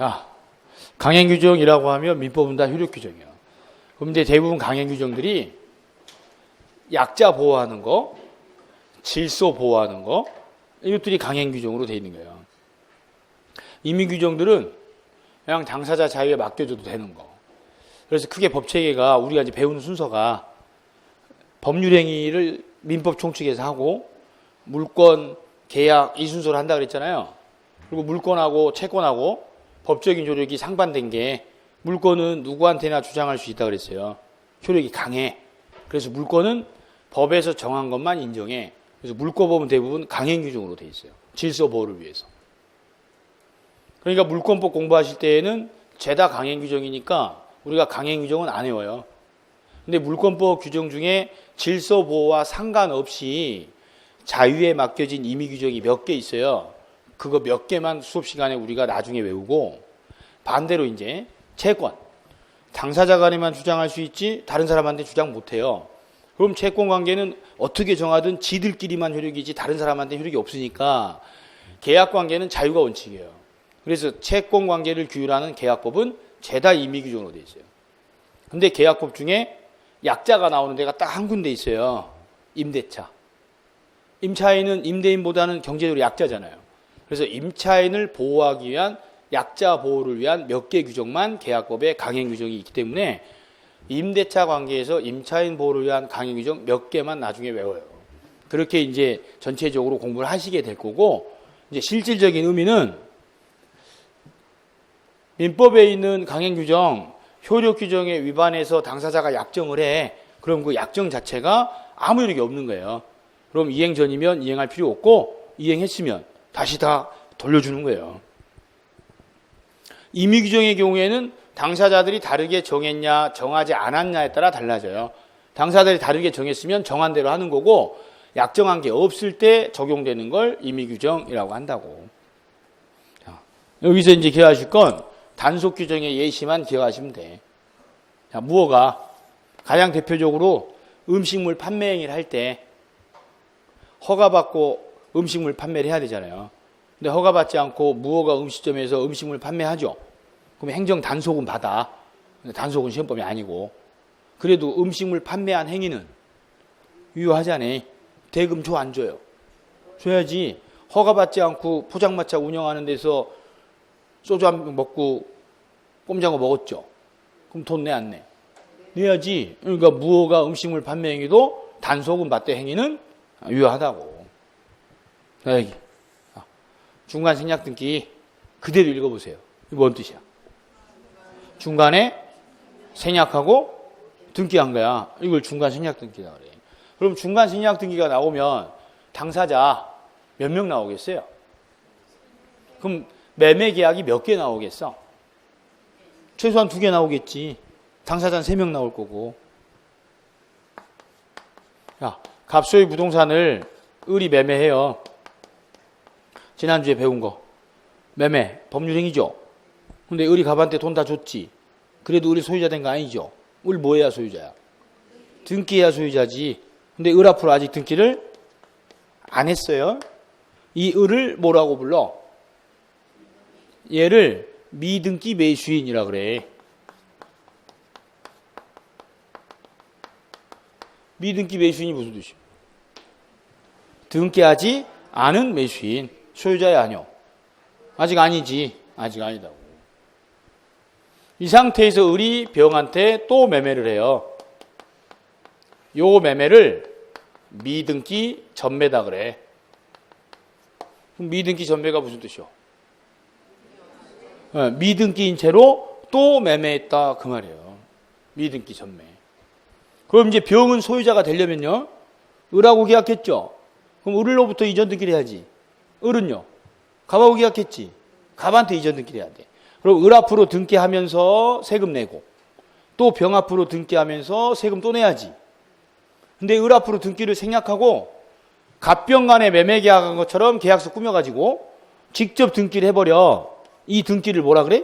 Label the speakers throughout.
Speaker 1: 야, 강행규정이라고 하면 민법은 다 효력규정이야. 그런데 대부분 강행규정들이 약자 보호하는 거, 질서 보호하는 거, 이것들이 강행규정으로 되어 있는 거예요. 임의규정들은 그냥 당사자 자유에 맡겨줘도 되는 거. 그래서 크게 법체계가 우리가 이제 배우는 순서가 법률행위를 민법 총칙에서 하고 물권, 계약 이 순서로 한다 그랬잖아요. 그리고 물권하고 채권하고 법적인 효력이 상반된 게 물권은 누구한테나 주장할 수 있다 그랬어요. 효력이 강해. 그래서 물권은 법에서 정한 것만 인정해. 그래서 물권법은 대부분 강행규정으로 돼 있어요. 질서 보호를 위해서. 그러니까 물권법 공부하실 때에는 죄다 강행규정이니까 우리가 강행규정은 안 외워요. 근데 물권법 규정 중에 질서 보호와 상관없이 자유에 맡겨진 임의규정이 몇 개 있어요. 그거 몇 개만 수업 시간에 우리가 나중에 외우고, 반대로 이제 채권. 당사자 간에만 주장할 수 있지 다른 사람한테 주장 못해요. 그럼 채권 관계는 어떻게 정하든 지들끼리만 효력이지 다른 사람한테 효력이 없으니까 계약 관계는 자유가 원칙이에요. 그래서 채권 관계를 규율하는 계약법은 죄다 임의규정으로 되어 있어요. 근데 계약법 중에 약자가 나오는 데가 딱 한 군데 있어요. 임대차. 임차인은 임대인보다는 경제적으로 약자잖아요. 그래서 임차인을 보호하기 위한 약자 보호를 위한 몇 개 규정만 계약법에 강행 규정이 있기 때문에 임대차 관계에서 임차인 보호를 위한 강행 규정 몇 개만 나중에 외워요. 그렇게 이제 전체적으로 공부를 하시게 될 거고, 이제 실질적인 의미는 민법에 있는 강행 규정, 효력 규정에 위반해서 당사자가 약정을 해. 그럼 그 약정 자체가 아무 효력이 없는 거예요. 그럼 이행 전이면 이행할 필요 없고, 이행했으면 다시 다 돌려주는 거예요. 임의 규정의 경우에는 당사자들이 다르게 정했냐 정하지 않았냐에 따라 달라져요. 당사자들이 다르게 정했으면 정한 대로 하는 거고, 약정한 게 없을 때 적용되는 걸 임의 규정이라고 한다고. 자, 여기서 이제 기억하실 건 단속 규정의 예시만 기억하시면 돼. 자, 무허가 가장 대표적으로 음식물 판매 행위를 할 때 허가받고 음식물 판매를 해야 되잖아요. 근데 허가받지 않고 무허가 음식점에서 음식물 판매하죠. 그럼 행정 단속은 받아. 근데 단속은 시험법이 아니고. 그래도 음식물 판매한 행위는 유효하잖아요. 대금 줘 안 줘요? 줘야지. 허가받지 않고 포장마차 운영하는 데서 소주 한 병 먹고 꼼장어 먹었죠. 그럼 돈 내 안 내? 내야지. 그러니까 무허가 음식물 판매 행위도 단속은 받되 행위는 유효하다고. 여기 중간 생략 등기 그대로 읽어보세요. 이거 뭔 뜻이야? 중간에 생략하고 등기한 거야. 이걸 중간 생략 등기다 그래. 그럼 중간 생략 등기가 나오면 당사자 몇 명 나오겠어요? 그럼 매매 계약이 몇 개 나오겠어? 최소한 2개 나오겠지. 당사자는 3명 나올 거고. 야, 갑소유 부동산을 을이 매매해요. 지난주에 배운 거. 매매, 법률행위죠. 근데 을이 갑한테 돈 다 줬지. 그래도 을이 소유자 된 거 아니죠. 을 뭐 해야 소유자야? 등기해야 소유자지. 근데 을 앞으로 아직 등기를 안 했어요. 이 을을 뭐라고 불러? 얘를 미등기 매수인이라 그래. 미등기 매수인이 무슨 뜻이야? 등기하지 않은 매수인. 소유자야 아니요? 아직 아니지. 아직 아니다고. 이 상태에서 을이 병한테 또 매매를 해요. 요 매매를 미등기 전매다 그래. 그럼 미등기 전매가 무슨 뜻이요? 미등기인 채로 또 매매했다 그 말이에요. 미등기 전매. 그럼 이제 병은 소유자가 되려면요, 을하고 계약했죠. 그럼 을로부터 이전 등기를 해야지. 을은요, 갑하고 계약했지. 갑한테 이전 등기를 해야 돼. 그럼 을 앞으로 등기하면서 세금 내고, 또 병 앞으로 등기하면서 세금 또 내야지. 근데 을 앞으로 등기를 생략하고 갑병 간에 매매 계약한 것처럼 계약서 꾸며가지고 직접 등기를 해버려. 이 등기를 뭐라 그래?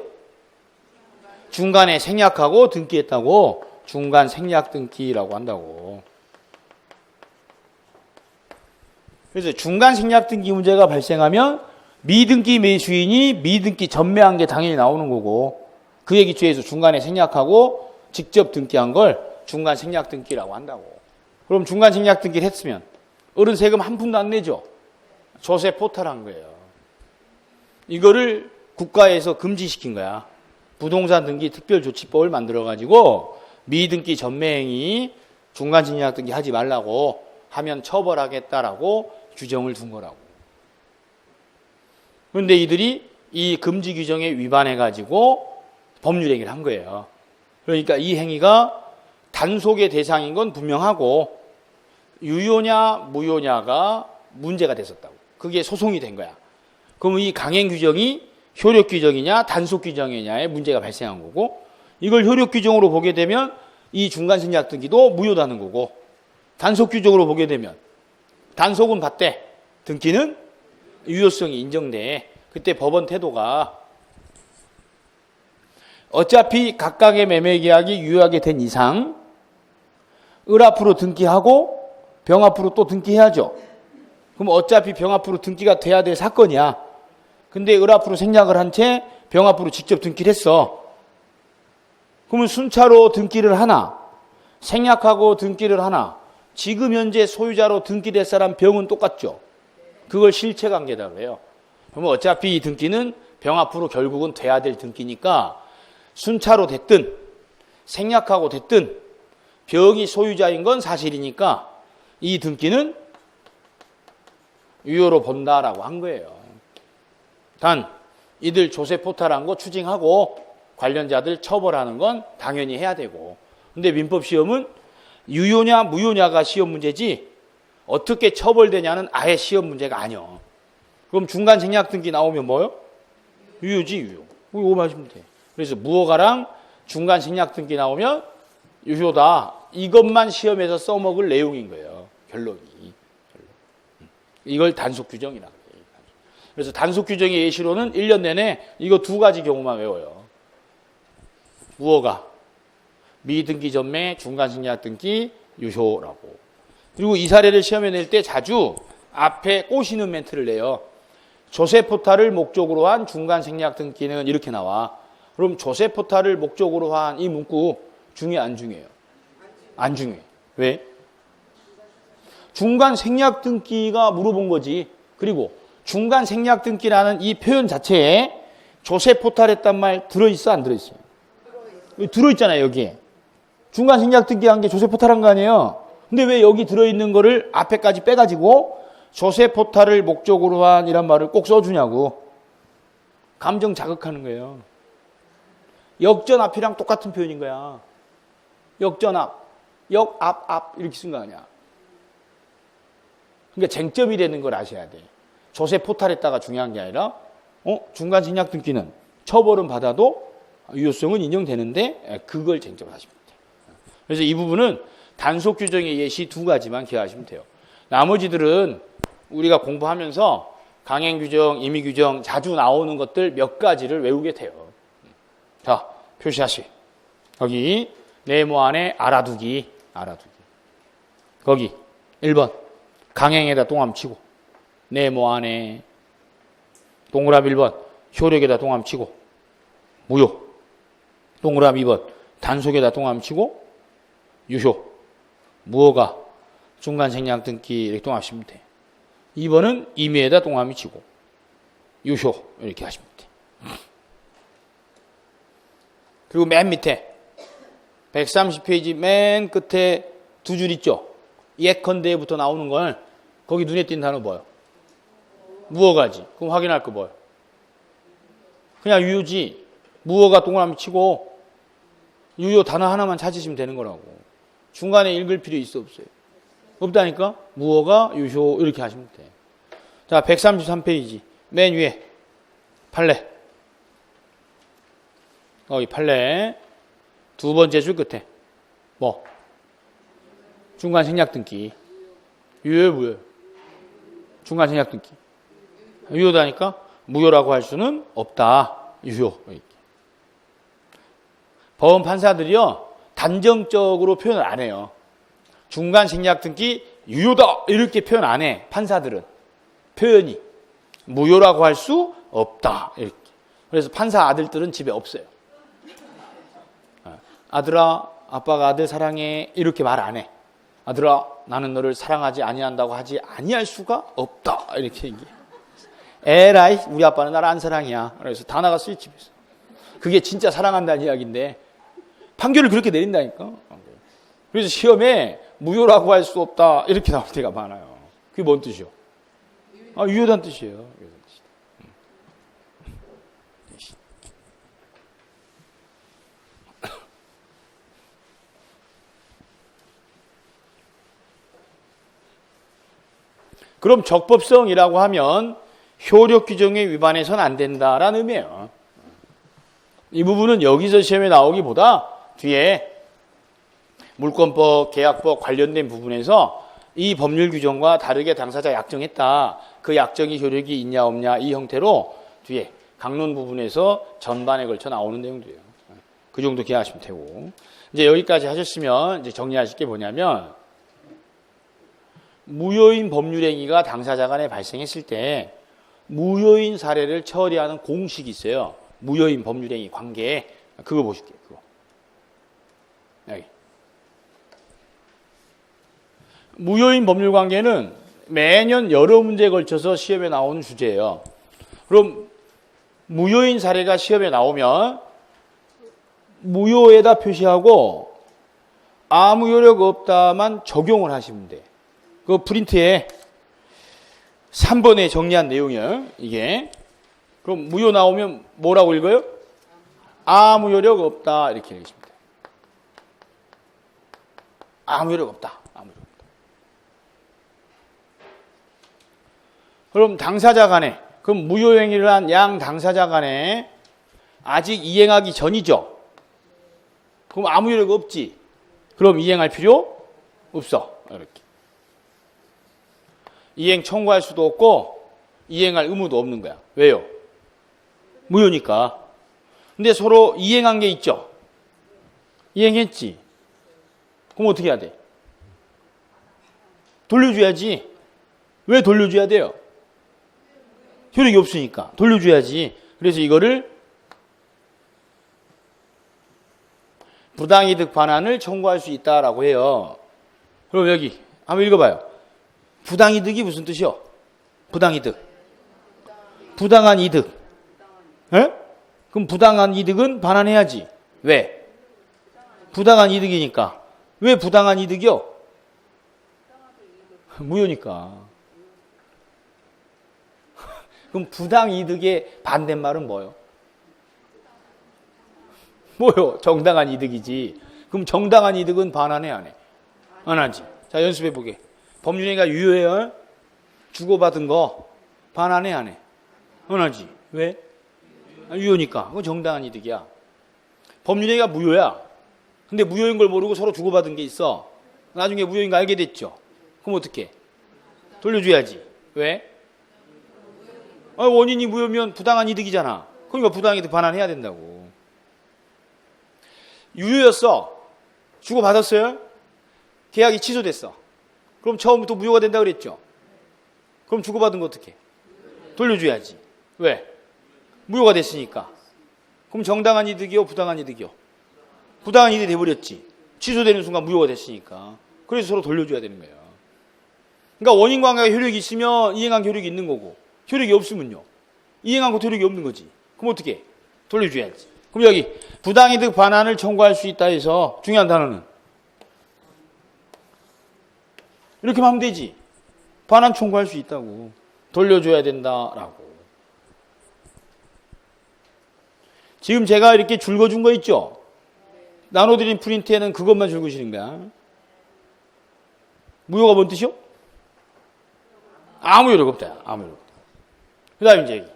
Speaker 1: 중간에 생략하고 등기했다고 중간 생략 등기라고 한다고. 그래서 중간 생략 등기 문제가 발생하면 미등기 매수인이 미등기 전매한 게 당연히 나오는 거고, 그에 기초해서 중간에 생략하고 직접 등기한 걸 중간 생략 등기라고 한다고. 그럼 중간 생략 등기를 했으면 어른 세금 한 푼도 안 내죠. 조세 포탈한 거예요. 이거를 국가에서 금지시킨 거야. 부동산 등기 특별조치법을 만들어가지고 미등기 전매행위 중간 생략 등기 하지 말라고 하면 처벌하겠다라고 규정을 둔 거라고. 그런데 이들이 이 금지 규정에 위반해가지고 법률 행위를 한 거예요. 그러니까 이 행위가 단속의 대상인 건 분명하고 유효냐 무효냐가 문제가 됐었다고. 그게 소송이 된 거야. 그럼 이 강행 규정이 효력 규정이냐 단속 규정이냐에 문제가 발생한 거고, 이걸 효력 규정으로 보게 되면 이 중간 생략 등기도 무효다는 거고, 단속 규정으로 보게 되면 단속은 받되 등기는 유효성이 인정돼. 그때 법원 태도가 어차피 각각의 매매 계약이 유효하게 된 이상 을 앞으로 등기하고 병 앞으로 또 등기해야죠. 그럼 어차피 병 앞으로 등기가 돼야 될 사건이야. 근데 을 앞으로 생략을 한 채 병 앞으로 직접 등기를 했어. 그러면 순차로 등기를 하나, 생략하고 등기를 하나, 지금 현재 소유자로 등기될 사람 병은 똑같죠. 그걸 실체관계다 그래요. 그러면 어차피 이 등기는 병 앞으로 결국은 돼야 될 등기니까 순차로 됐든 생략하고 됐든 병이 소유자인 건 사실이니까 이 등기는 유효로 본다라고 한 거예요. 단 이들 조세 포탈한 거 추징하고 관련자들 처벌하는 건 당연히 해야 되고, 근데 민법시험은 유효냐 무효냐가 시험 문제지 어떻게 처벌되냐는 아예 시험 문제가 아니요. 그럼 중간 생략 등기 나오면 뭐요? 유효지 유효. 이거 마시면 돼. 그래서 무효가랑 중간 생략 등기 나오면 유효다. 이것만 시험에서 써먹을 내용인 거예요. 결론이. 이걸 단속 규정이라고 해요. 그래서 단속 규정의 예시로는 1년 내내 이거 두 가지 경우만 외워요. 무효가, 미등기 전매, 중간 생략 등기, 유효라고. 그리고 이 사례를 시험에 낼 때 자주 앞에 꼬시는 멘트를 내요. 조세 포탈을 목적으로 한 중간 생략 등기는 이렇게 나와. 그럼 조세 포탈을 목적으로 한 이 문구 중요해 안 중요해요? 안 중요해. 왜? 중간 생략 등기가 물어본 거지. 그리고 중간 생략 등기라는 이 표현 자체에 조세 포탈했단 말 들어있어 안 들어있어요? 들어있잖아요. 여기에. 중간 생략 등기한 게 조세 포탈한 거 아니에요? 근데 왜 여기 들어있는 거를 앞에까지 빼가지고 조세 포탈을 목적으로 한 이란 말을 꼭 써주냐고. 감정 자극하는 거예요. 역전 앞이랑 똑같은 표현인 거야. 역전 앞, 역 앞 이렇게 쓴 거 아니야. 그러니까 쟁점이 되는 걸 아셔야 돼. 조세 포탈했다가 중요한 게 아니라 중간 생략 등기는 처벌은 받아도 유효성은 인정되는데 그걸 쟁점을 하시면 돼요. 그래서 이 부분은 단속 규정의 예시 두 가지만 기억하시면 돼요. 나머지들은 우리가 공부하면서 강행 규정, 임의 규정 자주 나오는 것들 몇 가지를 외우게 돼요. 자, 표시하시. 거기 네모 안에 알아두기. 거기 1번 강행에다 동함 치고, 네모 안에 동그라미 1번 효력에다 동함 치고, 무효. 동그라미 2번 단속에다 동함 치고, 유효. 무효가 중간 생략 등기 이렇게 동합치면 돼. 2번은 임의에다 동함이 치고, 유효 이렇게 하시면 돼. 그리고 맨 밑에 130페이지 맨 끝에 두 줄 있죠? 예컨대부터 나오는 건 거기 눈에 띈 단어 뭐예요? 무효가지. 그럼 확인할 거 뭐예요? 그냥 유효지. 무효가 동그라미 치고 유효 단어 하나만 찾으시면 되는 거라고. 중간에 읽을 필요 있어 없어요? 없다니까? 무효가 유효 이렇게 하시면 돼. 자, 133페이지 맨 위에 판례. 여기 판례 두 번째 줄 끝에 뭐? 중간 생략 등기. 유효 무효? 중간 생략 등기. 유효다니까 무효라고 할 수는 없다. 유효. 법원 판사들이요 단정적으로 표현을 안 해요. 중간 생략 등기 유효다 이렇게 표현 안 해. 판사들은 표현이 무효라고 할 수 없다. 이렇게. 그래서 판사 아들들은 집에 없어요. 아들아, 아빠가 아들 사랑해. 이렇게 말 안 해. 아들아, 나는 너를 사랑하지 아니한다고 하지 아니할 수가 없다. 이렇게 얘기해. 에라이, 우리 아빠는 나를 안 사랑이야. 그래서 다 나갔어요, 집에서. 그게 진짜 사랑한다는 이야기인데 판결을 그렇게 내린다니까. 그래서 시험에 무효라고 할 수 없다 이렇게 나올 때가 많아요. 그게 뭔 뜻이요? 유효한 뜻이에요. 그럼 적법성이라고 하면 효력 규정에 위반해서는 안 된다라는 의미예요. 이 부분은 여기서 시험에 나오기보다 뒤에 물권법, 계약법 관련된 부분에서 이 법률 규정과 다르게 당사자 약정했다. 그 약정이 효력이 있냐 없냐 이 형태로 뒤에 강론 부분에서 전반에 걸쳐 나오는 내용들이에요. 그 정도 기억하시면 되고. 이제 여기까지 하셨으면 이제 정리하실 게 뭐냐면 무효인 법률행위가 당사자 간에 발생했을 때 무효인 사례를 처리하는 공식이 있어요. 무효인 법률행위 관계. 그거 보실게요. 그거. 여기. 무효인 법률관계는 매년 여러 문제에 걸쳐서 시험에 나오는 주제예요. 그럼 무효인 사례가 시험에 나오면 무효에다 표시하고 아무 효력 없다만 적용을 하시면 돼. 그 프린트에 3번에 정리한 내용이에요. 이게. 그럼 무효 나오면 뭐라고 읽어요? 아무 효력 없다. 이렇게 읽으십니다. 아무 효력 없다. 아무 효력 없다. 그럼 당사자 간에, 그럼 무효행위를 한 양 당사자 간에 아직 이행하기 전이죠. 그럼 아무 효력 없지. 그럼 이행할 필요 없어. 이렇게. 이행 청구할 수도 없고 이행할 의무도 없는 거야. 왜요? 무효니까. 근데 서로 이행한 게 있죠. 이행했지. 그럼 어떻게 해야 돼? 돌려줘야지. 왜 돌려줘야 돼요? 효력이 없으니까. 돌려줘야지. 그래서 이거를 부당이득 반환을 청구할 수 있다라고 해요. 그럼 여기 한번 읽어봐요. 부당이득이 무슨 뜻이요? 부당이득. 부당한 이득. 에? 그럼 부당한 이득은 반환해야지. 왜? 부당한 이득이니까. 왜 부당한 이득이요? 무효니까. 그럼 부당 이득의 반대말은 뭐요? 뭐요? 정당한 이득이지. 그럼 정당한 이득은 반환해 안 해? 안 하지. 자, 연습해 보게. 법률행위가 유효해요? 주고받은 거 반환해 안 해? 안 하지. 왜? 유효니까. 그건 정당한 이득이야. 법률행위가 무효야. 근데 무효인 걸 모르고 서로 주고받은 게 있어. 나중에 무효인 거 알게 됐죠. 그럼 어떻게? 돌려줘야지. 왜? 원인이 무효면 부당한 이득이잖아. 그러니까 부당한 이득 반환해야 된다고. 유효였어. 주고받았어요? 계약이 취소됐어. 그럼 처음부터 무효가 된다 그랬죠. 그럼 주고받은 거 어떻게? 돌려줘야지. 왜? 무효가 됐으니까. 그럼 정당한 이득이요? 부당한 이득이요? 부당한 이득이 돼버렸지. 취소되는 순간 무효가 됐으니까. 그래서 서로 돌려줘야 되는 거예요. 그러니까 원인관계가 효력이 있으면 이행한 효력이 있는 거고 효력이 없으면요. 이행한 거 효력이 없는 거지. 그럼 어떻게? 돌려줘야지. 그럼 여기 부당이득 반환을 청구할 수 있다 해서 중요한 단어는 이렇게 하면 되지. 반환 청구할 수 있다고. 돌려줘야 된다라고. 지금 제가 이렇게 줄거준 거 있죠? 나눠드린 프린트에는 그것만 줄거시는 거야. 무효가 뭔 뜻이요? 아무 효력 없다. 아무 효력 없다. 그 다음에 이제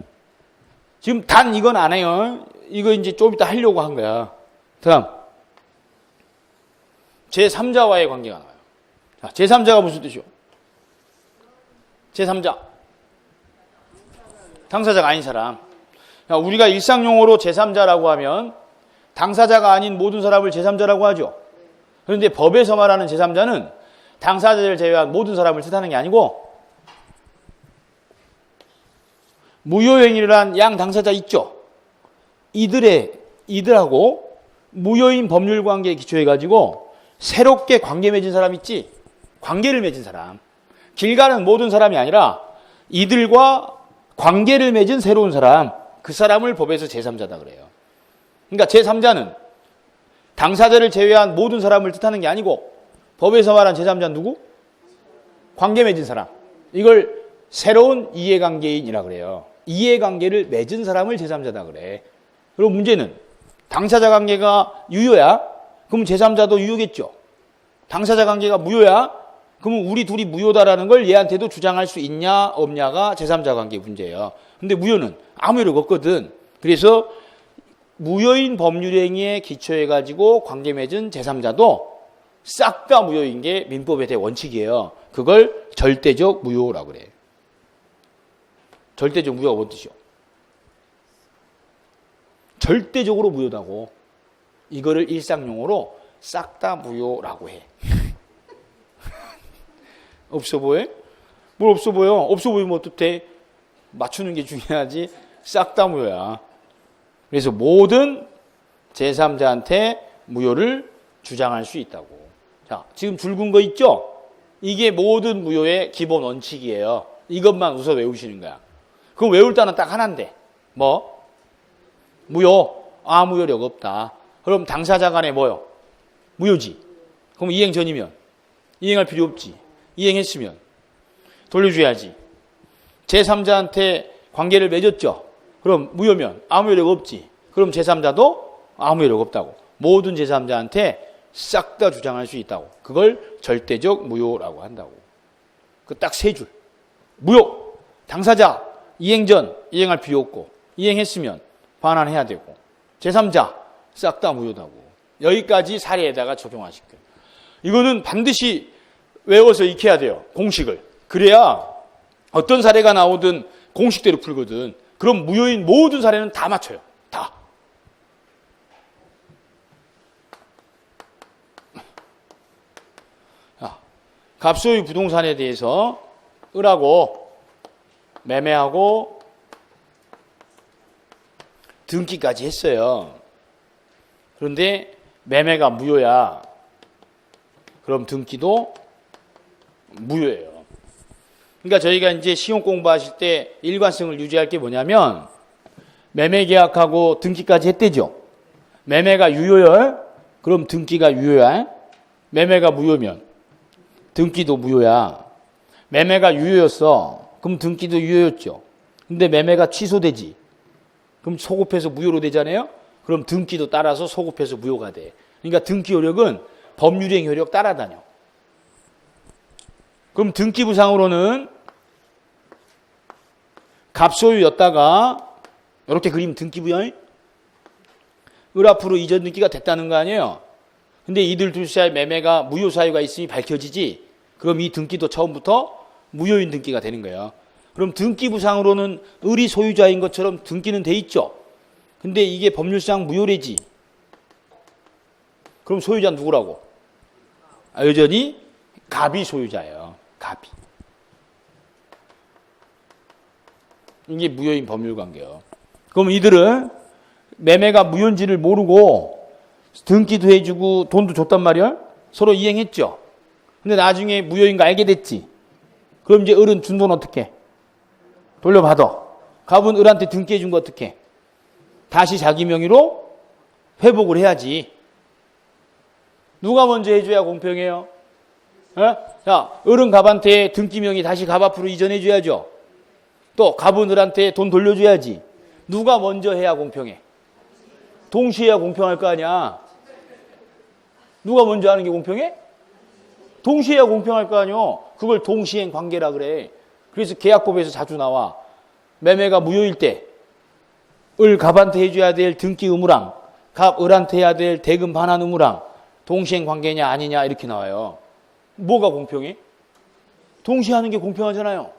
Speaker 1: 지금 단 이건 안 해요. 이거 이제 좀 이따 하려고 한 거야. 다음 제3자와의 관계가 나와요. 자, 제3자가 무슨 뜻이요? 제3자. 당사자가 아닌 사람. 우리가 일상용어로 제3자라고 하면 당사자가 아닌 모든 사람을 제3자라고 하죠. 그런데 법에서 말하는 제3자는 당사자를 제외한 모든 사람을 뜻하는 게 아니고 무효행위를 양 당사자 있죠. 이들하고 무효인 법률 관계에 기초해가지고 새롭게 관계 맺은 사람 있지? 관계를 맺은 사람. 길 가는 모든 사람이 아니라 이들과 관계를 맺은 새로운 사람, 그 사람을 법에서 제3자다 그래요. 그러니까 제3자는 당사자를 제외한 모든 사람을 뜻하는 게 아니고 법에서 말한 제3자는 누구? 관계 맺은 사람. 이걸 새로운 이해관계인이라 그래요. 이해관계를 맺은 사람을 제3자다 그래. 그리고 문제는 당사자 관계가 유효야? 그럼 제3자도 유효겠죠. 당사자 관계가 무효야? 그러면 우리 둘이 무효다라는 걸 얘한테도 주장할 수 있냐 없냐가 제3자 관계 문제예요. 근데 무효는 아무 효력 없거든. 그래서 무효인 법률행위에 기초해가지고 관계 맺은 제3자도 싹 다 무효인 게 민법의 대원칙이에요. 그걸 절대적 무효라고 그래. 절대적 무효가 뭔 뜻이요? 절대적으로 무효다고. 이거를 일상용어로 싹 다 무효라고 해. 없어 보여? 뭘 없어 보여? 없어 보이면 어떡해? 맞추는 게 중요하지. 싹 다 무효야. 그래서 모든 제3자한테 무효를 주장할 수 있다고. 자, 지금 붉은 거 있죠? 이게 모든 무효의 기본 원칙이에요. 이것만 우선 외우시는 거야. 그럼 외울 단어는 딱 하나인데. 뭐? 무효. 아무 효력 없다. 그럼 당사자 간에 뭐요? 무효지. 그럼 이행 전이면 이행할 필요 없지. 이행했으면 돌려줘야지. 제3자한테 관계를 맺었죠. 그럼 무효면 아무 효력 없지. 그럼 제3자도 아무 효력 없다고. 모든 제3자한테 싹 다 주장할 수 있다고. 그걸 절대적 무효라고 한다고. 그 딱 세 줄. 무효. 당사자 이행 전 이행할 필요 없고 이행했으면 반환해야 되고 제3자 싹 다 무효다고. 여기까지 사례에다가 적용하실 거예요. 이거는 반드시 외워서 익혀야 돼요. 공식을. 그래야 어떤 사례가 나오든 공식대로 풀거든. 그럼 무효인 모든 사례는 다 맞춰요. 다. 갑소유 부동산에 대해서 을하고 매매하고 등기까지 했어요. 그런데 매매가 무효야. 그럼 등기도 무효예요. 그러니까 저희가 이제 시험 공부하실 때 일관성을 유지할 게 뭐냐면 매매 계약하고 등기까지 했대죠. 매매가 유효야. 그럼 등기가 유효야. 매매가 무효면 등기도 무효야. 매매가 유효였어. 그럼 등기도 유효였죠. 근데 매매가 취소되지. 그럼 소급해서 무효로 되잖아요. 그럼 등기도 따라서 소급해서 무효가 돼. 그러니까 등기 효력은 법률행 효력 따라다녀. 그럼 등기부상으로는 갑소유였다가 이렇게 그리면 등기부요. 을 앞으로 이전 등기가 됐다는 거 아니에요. 근데 이들 둘 사이 매매가 무효 사유가 있으니 밝혀지지. 그럼 이 등기도 처음부터 무효인 등기가 되는 거예요. 그럼 등기부상으로는 을이 소유자인 것처럼 등기는 돼 있죠. 근데 이게 법률상 무효래지. 그럼 소유자는 누구라고? 여전히 갑이 소유자예요. 갑이. 이게 무효인 법률관계예요. 그럼 이들은 매매가 무효인지를 모르고 등기도 해주고 돈도 줬단 말이야. 서로 이행했죠. 근데 나중에 무효인 거 알게 됐지. 그럼 이제 을은 준 돈 어떻게? 돌려받아. 갑은 을한테 등기해 준 거 어떻게? 다시 자기 명의로 회복을 해야지. 누가 먼저 해줘야 공평해요? 자, 을은 갑한테 등기 명의 다시 갑 앞으로 이전해 줘야죠. 또 갑은 을한테 돈 돌려줘야지. 누가 먼저 해야 공평해? 동시에 해야 공평할 거 아니야. 누가 먼저 하는 게 공평해? 동시에 해야 공평할 거 아니요. 그걸 동시행 관계라 그래. 그래서 계약법에서 자주 나와. 매매가 무효일 때 을 갑한테 해줘야 될 등기 의무랑 갑 을한테 해야 될 대금 반환 의무랑 동시행 관계냐 아니냐 이렇게 나와요. 뭐가 공평해? 동시에 하는 게 공평하잖아요.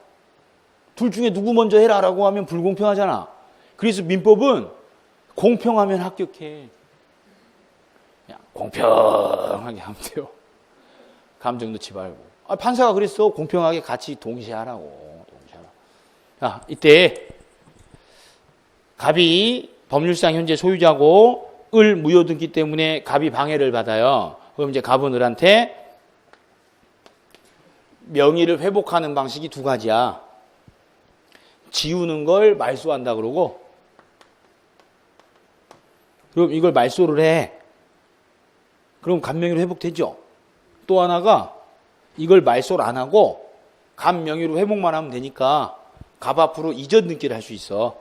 Speaker 1: 둘 중에 누구 먼저 해라라고 하면 불공평하잖아. 그래서 민법은 공평하면 합격해. 그냥 공평하게 하면 돼요. 감정 넣지 말고. 판사가 그랬어. 공평하게 같이 동시에 하라고. 동시에 하라. 자, 이때 갑이 법률상 현재 소유자고 을 무효 등기 때문에 갑이 방해를 받아요. 그럼 이제 갑은 을한테 명의를 회복하는 방식이 두 가지야. 지우는 걸 말소한다 그러고, 그럼 이걸 말소를 해. 그럼 갑 명의로 회복되죠. 또 하나가 이걸 말소를 안 하고 갑 명의로 회복만 하면 되니까 갑 앞으로 이전 등기를 할 수 있어.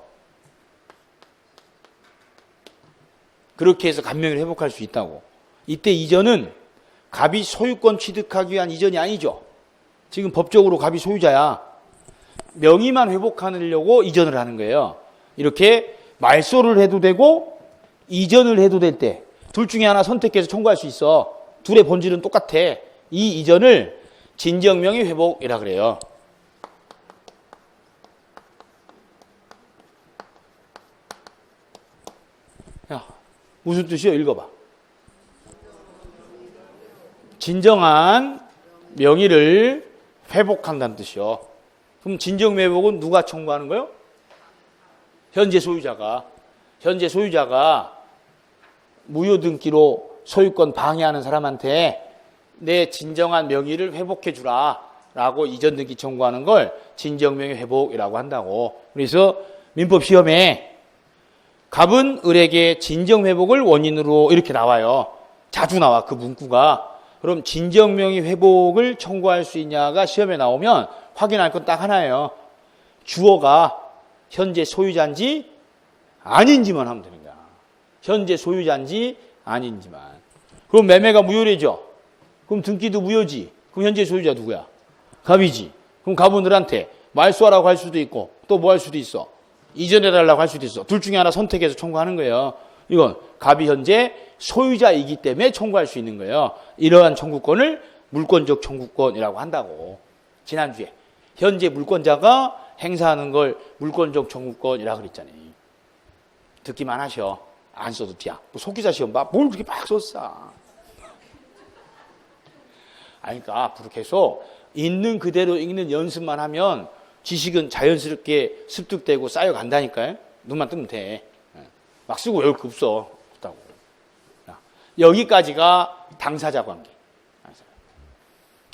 Speaker 1: 그렇게 해서 갑 명의로 회복할 수 있다고. 이때 이전은 갑이 소유권 취득하기 위한 이전이 아니죠. 지금 법적으로 갑이 소유자야. 명의만 회복하려고 이전을 하는 거예요. 이렇게 말소를 해도 되고 이전을 해도 될 때 둘 중에 하나 선택해서 청구할 수 있어. 둘의 본질은 똑같아. 이 이전을 진정명의 회복이라 그래요. 야, 무슨 뜻이요? 읽어봐. 진정한 명의를 회복한다는 뜻이요. 그럼 진정회복은 누가 청구하는 거요? 현재 소유자가. 현재 소유자가 무효등기로 소유권 방해하는 사람한테 내 진정한 명의를 회복해 주라 라고 이전등기 청구하는 걸 진정명의 회복이라고 한다고. 그래서 민법 시험에 갑은 을에게 진정회복을 원인으로 이렇게 나와요. 자주 나와 그 문구가. 그럼 진정명의 회복을 청구할 수 있냐가 시험에 나오면 확인할 건 딱 하나예요. 주어가 현재 소유자인지 아닌지만 하면 되는 거야. 현재 소유자인지 아닌지만. 그럼 매매가 무효래죠. 그럼 등기도 무효지. 그럼 현재 소유자 누구야? 갑이지. 그럼 갑은 을한테 말소하라고 할 수도 있고 또 뭐 할 수도 있어. 이전해달라고 할 수도 있어. 둘 중에 하나 선택해서 청구하는 거예요. 이건 갑이 현재 소유자이기 때문에 청구할 수 있는 거예요. 이러한 청구권을 물권적 청구권이라고 한다고. 지난주에 현재 물권자가 행사하는 걸 물권적 청구권이라고 그랬잖아요. 듣기만 하셔. 안 써도 돼야. 뭐 속기사 시험 봐. 뭘 그렇게 막 썼어. 아니, 그러니까 앞으로 계속 있는 그대로 읽는 연습만 하면 지식은 자연스럽게 습득되고 쌓여간다니까요. 눈만 뜨면 돼. 막 쓰고 외울 거 없다고. 여기까지가 당사자 관계.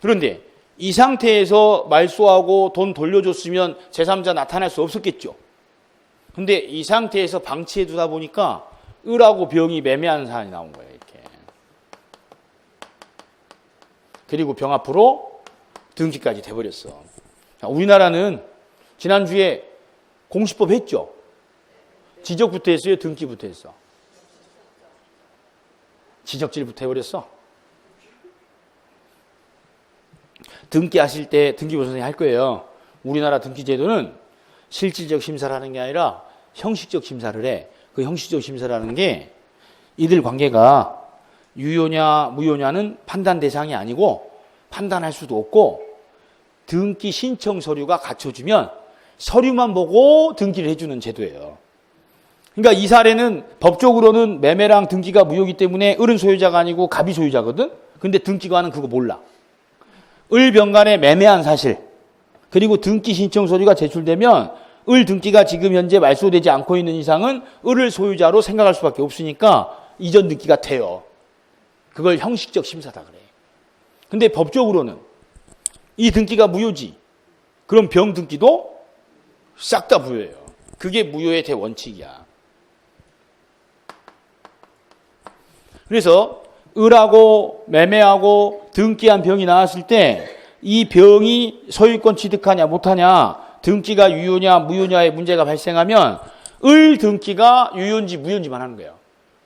Speaker 1: 그런데 이 상태에서 말소하고 돈 돌려줬으면 제3자 나타날 수 없었겠죠. 근데 이 상태에서 방치해 두다 보니까 을하고 병이 매매하는 사안이 나온 거예요. 이렇게. 그리고 병 앞으로 등기까지 돼버렸어. 우리나라는 지난주에 공시법 했죠. 지적부터 했어요? 등기부터 했어? 지적질부터 해버렸어. 등기하실 때 등기부 선생님이 할 거예요. 우리나라 등기제도는 실질적 심사를 하는 게 아니라 형식적 심사를 해. 그 형식적 심사라는 게 이들 관계가 유효냐 무효냐는 판단 대상이 아니고 판단할 수도 없고 등기 신청 서류가 갖춰주면 서류만 보고 등기를 해주는 제도예요. 그러니까 이 사례는 법적으로는 매매랑 등기가 무효이기 때문에 을은 소유자가 아니고 갑이 소유자거든. 근데 등기관은 그거 몰라. 을 병 간에 매매한 사실 그리고 등기 신청 서류가 제출되면 을 등기가 지금 현재 말소되지 않고 있는 이상은 을을 소유자로 생각할 수밖에 없으니까 이전 등기가 돼요. 그걸 형식적 심사다 그래. 근데 법적으로는 이 등기가 무효지. 그럼 병 등기도 싹 다 무효예요. 그게 무효의 대원칙이야. 그래서 을하고 매매하고 등기한 병이 나왔을 때 이 병이 소유권 취득하냐 못하냐 등기가 유효냐 무효냐의 문제가 발생하면 을 등기가 유효인지 무효인지만 하는 거예요.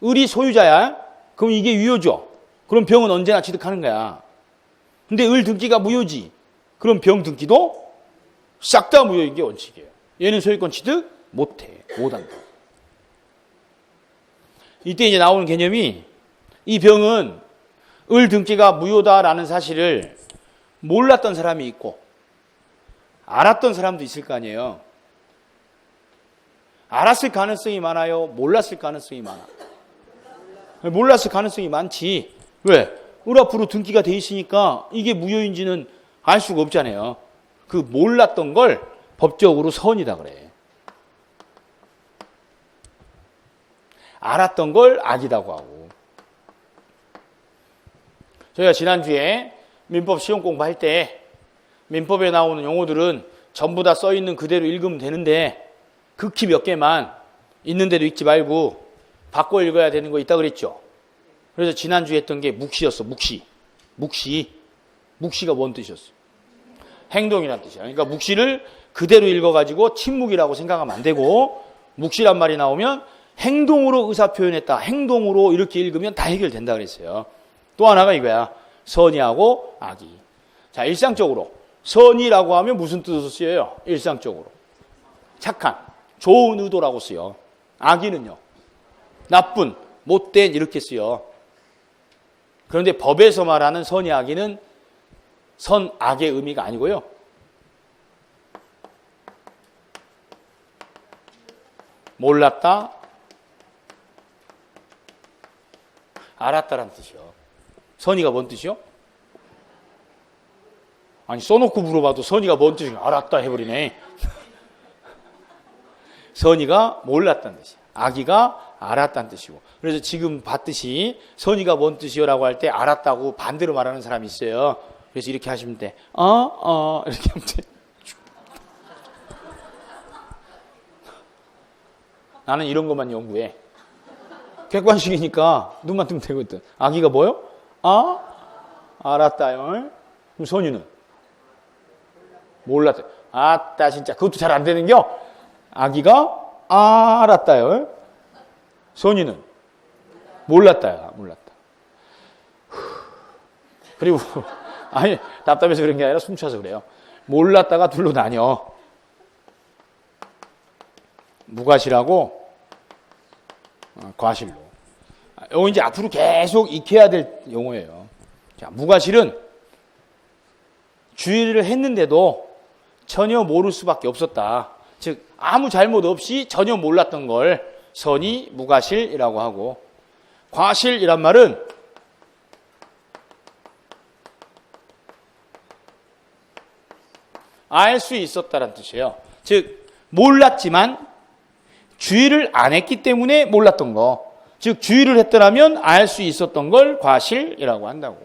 Speaker 1: 을이 소유자야? 그럼 이게 유효죠. 그럼 병은 언제나 취득하는 거야. 근데 을 등기가 무효지. 그럼 병 등기도 싹 다 무효인 게 원칙이에요. 얘는 소유권 취득 못해. 못한다. 이때 이제 나오는 개념이 이 병은 을 등기가 무효다라는 사실을 몰랐던 사람이 있고 알았던 사람도 있을 거 아니에요. 알았을 가능성이 많아요? 몰랐을 가능성이 많아? 몰랐을 가능성이 많지. 왜? 을 앞으로 등기가 돼 있으니까 이게 무효인지는 알 수가 없잖아요. 그 몰랐던 걸 법적으로 선이다 그래. 알았던 걸 악이라고 하고. 저희가 지난주에 민법 시험 공부할 때 민법에 나오는 용어들은 전부 다 써있는 그대로 읽으면 되는데 극히 몇 개만 있는 대로 읽지 말고 바꿔 읽어야 되는 거 있다 그랬죠. 그래서 지난주에 했던 게 묵시였어. 묵시가 뭔 뜻이었어? 행동이란 뜻이야. 그러니까 묵시를 그대로 읽어가지고 침묵이라고 생각하면 안 되고, 묵시란 말이 나오면 행동으로 의사 표현했다. 행동으로 이렇게 읽으면 다 해결된다 그랬어요. 또 하나가 이거야. 선의하고 악의. 자, 일상적으로 선의라고 하면 무슨 뜻으로 쓰여요? 일상적으로 착한, 좋은 의도라고 쓰여. 악의는요, 나쁜, 못된 이렇게 쓰여. 그런데 법에서 말하는 선의 악의는 선악의 의미가 아니고요. 몰랐다, 알았다라는 뜻이요. 선의가 뭔 뜻이요? 아니, 써놓고 물어봐도 선의가 뭔 뜻인가 알았다 해버리네. 선의가 몰랐다는 뜻이야. 악의가 알았다는 뜻이고. 그래서 지금 봤듯이 선의가 뭔 뜻이요라고 할 때 알았다고 반대로 말하는 사람이 있어요. 그래서 이렇게 하시면 돼. 이렇게 하면 돼. 나는 이런 것만 연구해. 객관식이니까 눈만 뜨면 되거든. 악의가 뭐요? 알았다요. 그럼 선의는? 몰랐다. 아따 진짜 그것도 잘 안 되는겨. 악의가 알았다요. 선의는? 몰랐다. 그리고 아니 답답해서 그런 게 아니라 숨차서 그래요. 몰랐다가 둘로 나뉘어. 무과실하고 과실로. 이거 이제 앞으로 계속 익혀야 될 용어예요. 자, 무과실은 주의를 했는데도 전혀 모를 수밖에 없었다. 즉 아무 잘못 없이 전혀 몰랐던 걸 선의 무과실이라고 하고, 과실이란 말은 알 수 있었다는 뜻이에요. 즉 몰랐지만 주의를 안 했기 때문에 몰랐던 거. 즉 주의를 했더라면 알 수 있었던 걸 과실이라고 한다고.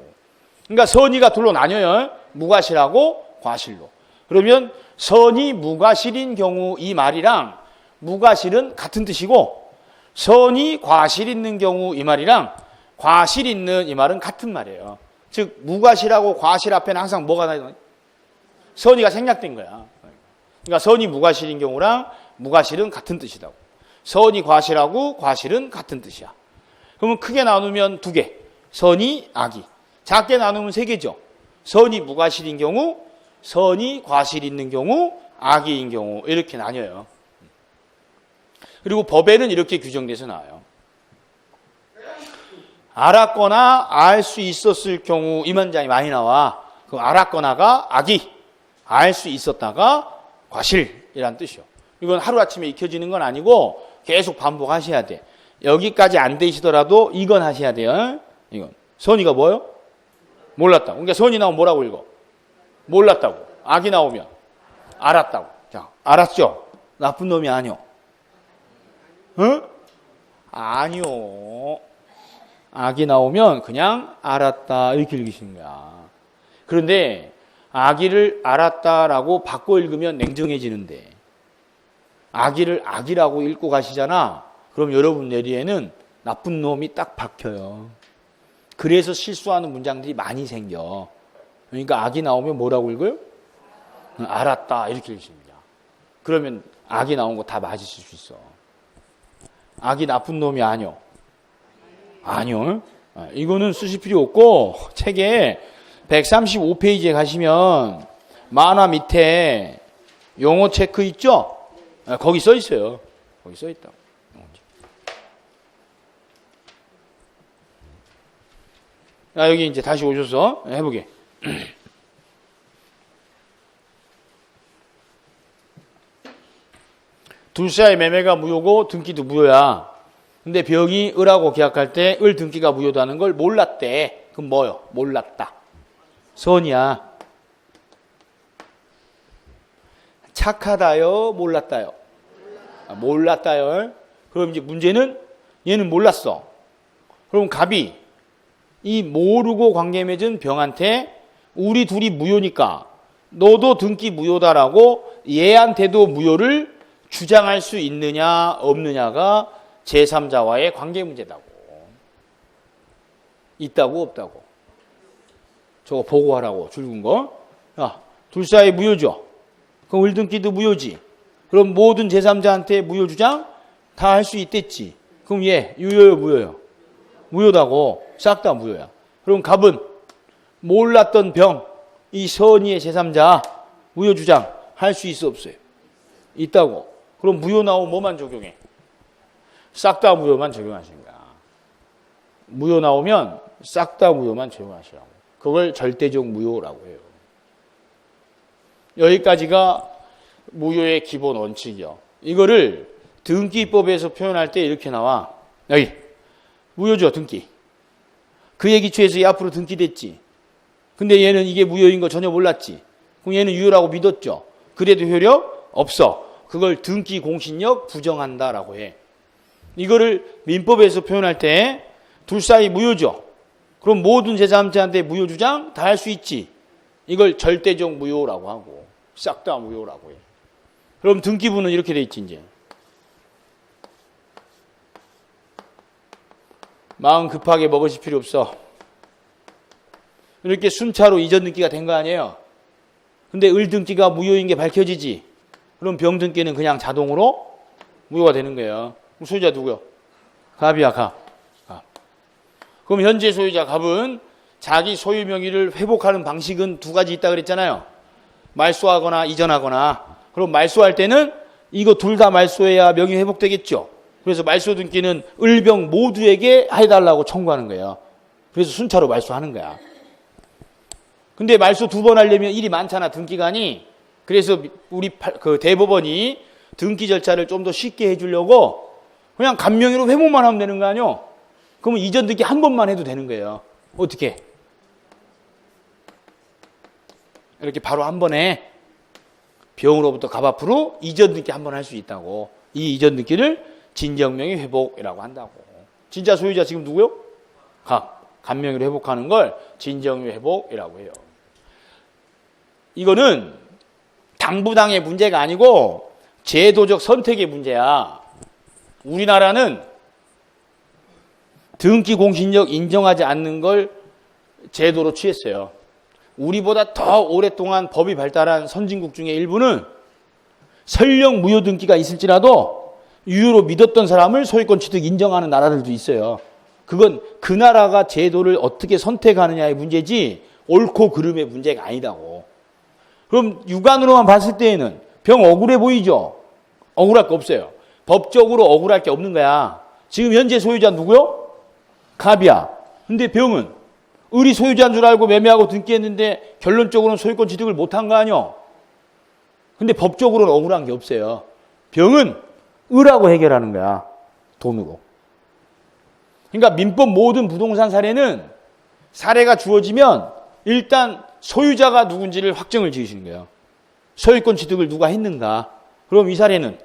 Speaker 1: 그러니까 선의가 둘로 나뉘어요. 무과실하고 과실로. 그러면 선의 무과실인 경우 이 말이랑 무과실은 같은 뜻이고, 선의 과실 있는 경우 이 말이랑 과실 있는 이 말은 같은 말이에요. 즉 무과실하고 과실 앞에는 항상 뭐가 나요? 선의가 생략된 거야. 그러니까 선의 무과실인 경우랑 무과실은 같은 뜻이다. 선의 과실하고 과실은 같은 뜻이야. 그러면 크게 나누면 두 개. 선의, 악의. 작게 나누면 세 개죠. 선의 무과실인 경우, 선의 과실 있는 경우, 악의인 경우 이렇게 나뉘어요. 그리고 법에는 이렇게 규정돼서 나와요. 알았거나 알 수 있었을 경우 이 문장이 많이 나와. 그 알았거나가 악의, 알 수 있었다가 과실이란 뜻이요. 이건 하루아침에 익혀지는 건 아니고 계속 반복하셔야 돼. 여기까지 안 되시더라도 이건 하셔야 돼요. 이건. 선의가 뭐예요? 몰랐다. 그러니까 선의 나오면 뭐라고 읽어? 몰랐다고. 악이 나오면 알았다고. 자, 알았죠? 나쁜 놈이 아니요. 응? 아니요. 악이 나오면 그냥 알았다 이렇게 읽으시는 거야. 그런데 악의를 알았다라고 바꿔 읽으면 냉정해지는데, 악의를 악이라고 읽고 가시잖아. 그럼 여러분 뇌리에는 나쁜 놈이 딱 박혀요. 그래서 실수하는 문장들이 많이 생겨. 그러니까 악이 나오면 뭐라고 읽어요? 알았다 이렇게 읽습니다. 그러면 악이 나온 거 다 맞으실 수 있어. 악이 나쁜 놈이 아니요. 아니요. 이거는 쓰실 필요 없고 책에 135페이지에 가시면 만화 밑에 용어 체크 있죠? 거기 써 있어요. 거기 써 있다. 여기 이제 다시 오셔서 해보게. 둘사의 매매가 무효고 등기도 무효야. 근데 병이 을하고 계약할 때 을 등기가 무효다는 걸 몰랐대. 그럼 뭐요? 몰랐다. 선이야. 착하다요? 몰랐다요? 몰랐다요. 그럼 이제 문제는 얘는 몰랐어. 그럼 갑이 이 모르고 관계 맺은 병한테 우리 둘이 무효니까 너도 등기 무효다라고 얘한테도 무효를 주장할 수 있느냐 없느냐가 제3자와의 관계 문제다고. 있다고 없다고. 저거 보고하라고 줄군 거. 야, 둘 사이 무효죠. 그럼 을등기도 무효지. 그럼 모든 제3자한테 무효 주장 다 할 수 있댔지. 그럼 얘 유효요 무효요? 무효다고. 싹 다 무효야. 그럼 갑은 몰랐던 병, 이 선의의 제3자 무효 주장 할 수 있어 없어요? 있다고. 그럼 무효 나오면 뭐만 적용해? 싹 다 무효만 적용하시는 거야. 무효 나오면 싹 다 무효만 적용하시라고. 그걸 절대적 무효라고 해요. 여기까지가 무효의 기본 원칙이요. 이거를 등기법에서 표현할 때 이렇게 나와. 여기 무효죠, 등기. 그에 기초해서 얘 앞으로 등기됐지. 근데 얘는 이게 무효인 거 전혀 몰랐지. 그럼 얘는 유효라고 믿었죠. 그래도 효력 없어. 그걸 등기 공신력 부정한다라고 해. 이거를 민법에서 표현할 때 둘 사이 무효죠. 그럼 모든 제3자한테 무효 주장 다 할 수 있지. 이걸 절대적 무효라고 하고 싹 다 무효라고 해. 그럼 등기부는 이렇게 돼 있지 이제. 마음 급하게 먹으실 필요 없어. 이렇게 순차로 이전 등기가 된 거 아니에요. 근데 을 등기가 무효인 게 밝혀지지. 그럼 병 등기는 그냥 자동으로 무효가 되는 거예요. 그럼 소유자 누구요? 갑이야, 갑. 그럼 현재 소유자 갑은 자기 소유 명의를 회복하는 방식은 두 가지 있다 그랬잖아요. 말소하거나 이전하거나. 그럼 말소할 때는 이거 둘 다 말소해야 명의 회복되겠죠. 그래서 말소 등기는 을병 모두에게 해달라고 청구하는 거예요. 그래서 순차로 말소하는 거야. 근데 말소 두 번 하려면 일이 많잖아, 등기간이. 그래서 우리 그 대법원이 등기 절차를 좀 더 쉽게 해주려고 그냥 간명의로 회복만 하면 되는 거 아니요? 그러면 이전 등기 한 번만 해도 되는 거예요. 어떻게? 이렇게 바로 한 번에 병으로부터 갑 앞으로 이전 등기 한 번 할 수 있다고. 이 이전 등기를 진정명의 회복이라고 한다고. 진짜 소유자 지금 누구요? 갑. 간명의로 회복하는 걸 진정명의 회복이라고 해요. 이거는 당부당의 문제가 아니고 제도적 선택의 문제야. 우리나라는 등기 공신력 인정하지 않는 걸 제도로 취했어요. 우리보다 더 오랫동안 법이 발달한 선진국 중에 일부는 설령 무효 등기가 있을지라도 유효로 믿었던 사람을 소유권 취득 인정하는 나라들도 있어요. 그건 그 나라가 제도를 어떻게 선택하느냐의 문제지 옳고 그름의 문제가 아니다고. 그럼 육안으로만 봤을 때에는 병 억울해 보이죠? 억울할 거 없어요. 법적으로 억울할 게 없는 거야. 지금 현재 소유자 누구요? 갑이야. 근데 병은 을이 소유자인 줄 알고 매매하고 등기했는데 결론적으로는 소유권 취득을 못한 거 아니요? 근데 법적으로는 억울한 게 없어요. 병은 을하고 해결하는 거야. 돈으로. 그러니까 민법 모든 부동산 사례는 사례가 주어지면 일단 소유자가 누군지를 확정을 지으시는 거예요. 소유권 취득을 누가 했는가. 그럼 이 사례는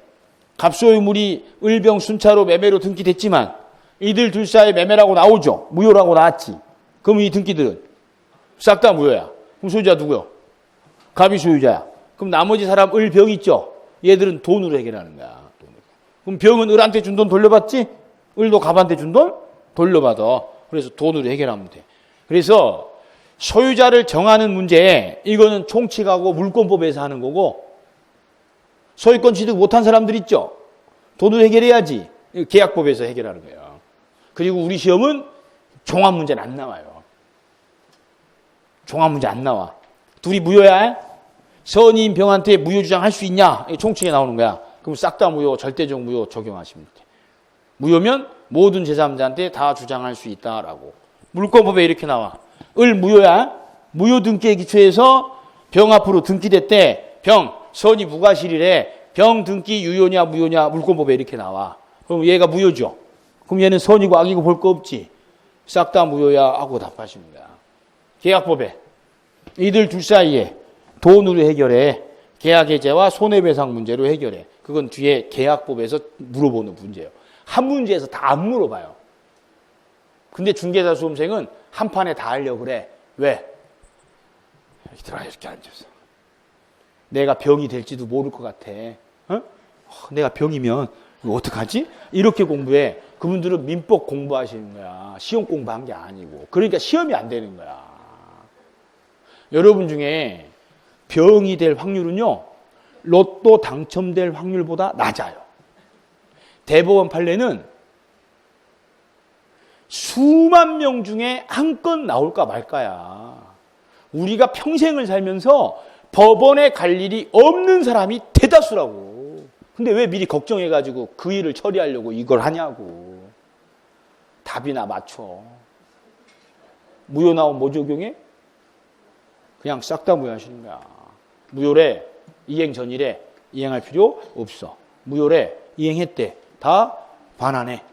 Speaker 1: 갑소유물이 을병 순차로 매매로 등기됐지만 이들 둘 사이 매매라고 나오죠. 무효라고 나왔지. 그럼 이 등기들은 싹 다 무효야. 그럼 소유자 누구요? 갑이 소유자야. 그럼 나머지 사람 을, 병 있죠. 얘들은 돈으로 해결하는 거야. 돈으로. 그럼 병은 을한테 준 돈 돌려받지? 을도 갑한테 준 돈 돌려받아. 그래서 돈으로 해결하면 돼. 그래서 소유자를 정하는 문제, 이거는 총칙하고 물권법에서 하는 거고, 소유권 취득 못한 사람들 있죠. 돈으로 해결해야지. 계약법에서 해결하는 거예요. 그리고 우리 시험은 종합 문제는 안 나와요. 종합 문제 안 나와. 둘이 무효야? 선의인 병한테 무효 주장할 수 있냐? 총칙에 나오는 거야. 그럼 싹 다 무효, 절대적 무효 적용하시면 돼. 무효면 모든 제3자한테 다 주장할 수 있다라고. 물권법에 이렇게 나와. 을 무효야? 무효 등기에 기초해서 병 앞으로 등기됐대. 병, 선의 무과실이래. 병 등기 유효냐 무효냐 물권법에 이렇게 나와. 그럼 얘가 무효죠. 그럼 얘는 선이고 악이고 볼 거 없지. 싹 다 무효야 하고 답하시는 거야. 계약법에 이들 둘 사이에 돈으로 해결해. 계약해제와 손해배상 문제로 해결해. 그건 뒤에 계약법에서 물어보는 문제예요. 한 문제에서 다 안 물어봐요. 근데 중개사 수험생은 한 판에 다 하려고 그래. 왜? 이렇게 들어가 이렇게 앉아서. 내가 병이 될지도 모를 것 같아. 어? 내가 병이면 이거 어떡하지? 이렇게 공부해. 그분들은 민법 공부하시는 거야. 시험 공부한 게 아니고. 그러니까 시험이 안 되는 거야. 여러분 중에 병이 될 확률은요, 로또 당첨될 확률보다 낮아요. 대법원 판례는 수만 명 중에 한 건 나올까 말까야. 우리가 평생을 살면서 법원에 갈 일이 없는 사람이 대다수라고. 근데 왜 미리 걱정해가지고 그 일을 처리하려고 이걸 하냐고. 답이나 맞춰. 무효 나오면 뭐 적용해? 그냥 싹 다 무효하시는 거야. 무효래, 이행 전이래, 이행할 필요 없어. 무효래, 이행했대. 다 반환해.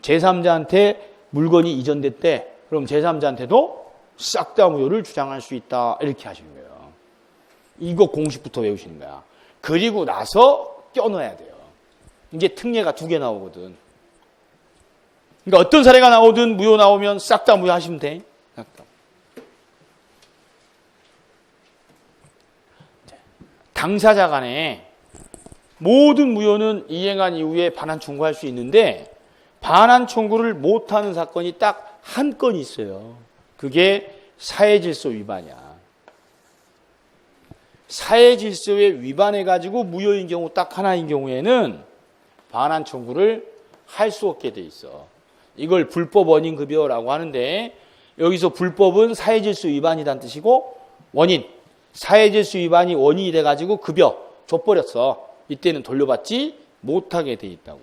Speaker 1: 제3자한테 물건이 이전됐대. 그럼 제3자한테도 싹 다 무효를 주장할 수 있다. 이렇게 하시는 거예요. 이거 공식부터 외우시는 거야. 그리고 나서 껴넣어야 돼요. 이게 특례가 2개 나오거든. 그러니까 어떤 사례가 나오든 무효 나오면 싹 다 무효하시면 돼. 싹 다. 당사자 간에 모든 무효는 이행한 이후에 반환 청구할 수 있는데 반환 청구를 못하는 사건이 딱 한 건 있어요. 그게 사회질서 위반이야. 사회질서에 위반해가지고 무효인 경우 딱 하나인 경우에는 반환 청구를 할 수 없게 돼 있어. 이걸 불법 원인급여라고 하는데 여기서 불법은 사회질서 위반이란 뜻이고 원인, 사회질서 위반이 원인이 돼가지고 급여 줘버렸어. 이때는 돌려받지 못하게 돼 있다고.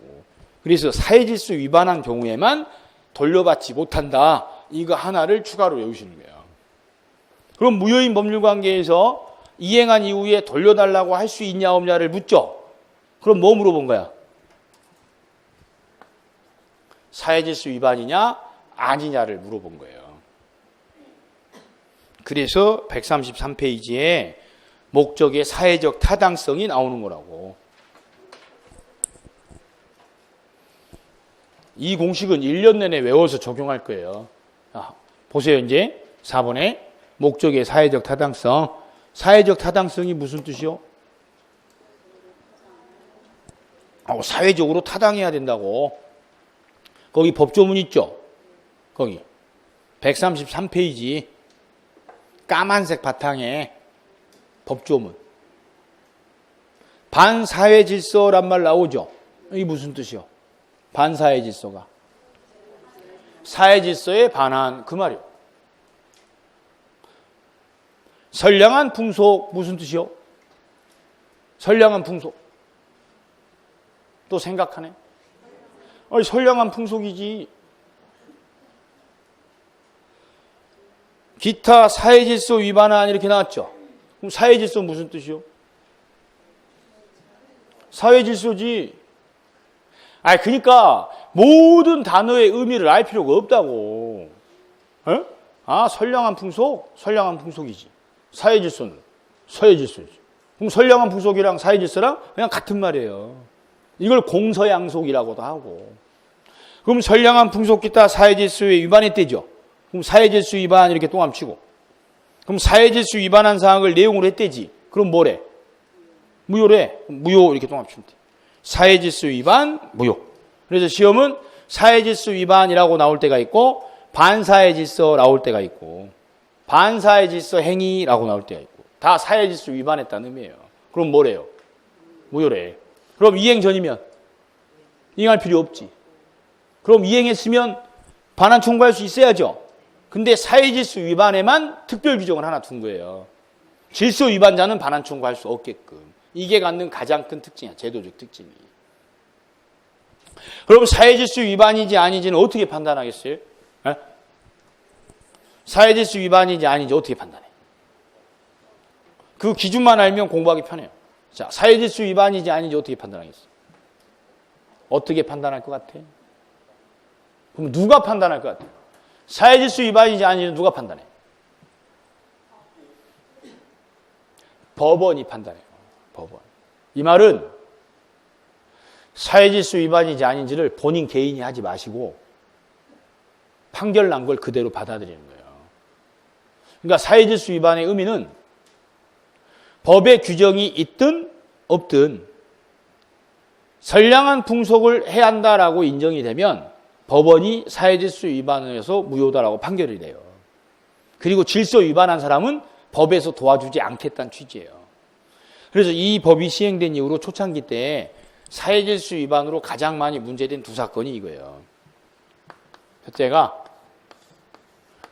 Speaker 1: 그래서 사회질서 위반한 경우에만 돌려받지 못한다. 이거 하나를 추가로 외우시는 거예요. 그럼 무효인 법률관계에서 이행한 이후에 돌려달라고 할 수 있냐 없냐를 묻죠. 그럼 뭐 물어본 거야? 사회질서 위반이냐 아니냐를 물어본 거예요. 그래서 133페이지에 목적의 사회적 타당성이 나오는 거라고. 이 공식은 1년 내내 외워서 적용할 거예요. 보세요. 이제 4번에 목적의 사회적 타당성. 사회적 타당성이 무슨 뜻이요? 사회적으로 타당해야 된다고. 거기 법조문 있죠? 거기 133페이지 까만색 바탕에 법조문. 반사회질서란 말 나오죠? 이게 무슨 뜻이요? 반사회질서가. 사회질서에 반한 그 말이요. 선량한 풍속 무슨 뜻이요? 선량한 풍속. 또 생각하네. 선량한 풍속이지. 기타 사회질서 위반한 이렇게 나왔죠. 그럼 사회질서 무슨 뜻이요? 사회질서지. 그러니까 모든 단어의 의미를 알 필요가 없다고. 선량한 풍속? 선량한 풍속이지. 사회질서는 사회질서지. 그럼 선량한 풍속이랑 사회질서랑 그냥 같은 말이에요. 이걸 공서양속이라고도 하고. 그럼 선량한 풍속 기타 사회질서에 위반했대죠. 그럼 사회질서 위반 이렇게 똥함치고. 그럼 사회질서 위반한 사항을 내용으로 했대지. 그럼 뭐래? 무효래. 무효 이렇게 똥함치면 돼. 사회질서 위반 무효. 그래서 시험은 사회질서 위반이라고 나올 때가 있고 반사회질서 나올 때가 있고 반사회질서 행위라고 나올 때가 있고 다 사회질서 위반했다는 의미예요. 그럼 뭐래요? 무효래. 그럼 이행 전이면 이행할 필요 없지. 그럼 이행했으면 반환 청구할 수 있어야죠. 근데 사회질서 위반에만 특별 규정을 하나 둔 거예요. 질서 위반자는 반환 청구할 수 없게끔. 이게 갖는 가장 큰 특징이야. 제도적 특징이. 그럼 사회질서 위반인지 아닌지는 어떻게 판단하겠어요? 사회질서 위반인지 아닌지 어떻게 판단해? 그 기준만 알면 공부하기 편해요. 자, 사회질서 위반인지 아닌지 어떻게 판단하겠어요? 어떻게 판단할 것 같아? 그럼 누가 판단할 것 같아요? 사회질서 위반인지 아닌지 누가 판단해? 법원이 판단해요. 법원. 이 말은 사회질서 위반인지 아닌지를 본인 개인이 하지 마시고 판결 난 걸 그대로 받아들이는 거예요. 그러니까 사회질서 위반의 의미는 법의 규정이 있든 없든 선량한 풍속을 해야 한다라고 인정이 되면 법원이 사회질서 위반을 해서 무효다라고 판결이 돼요. 그리고 질서 위반한 사람은 법에서 도와주지 않겠다는 취지예요. 그래서 이 법이 시행된 이후로 초창기 때 사회질서 위반으로 가장 많이 문제된 두 사건이 이거예요. 첫째가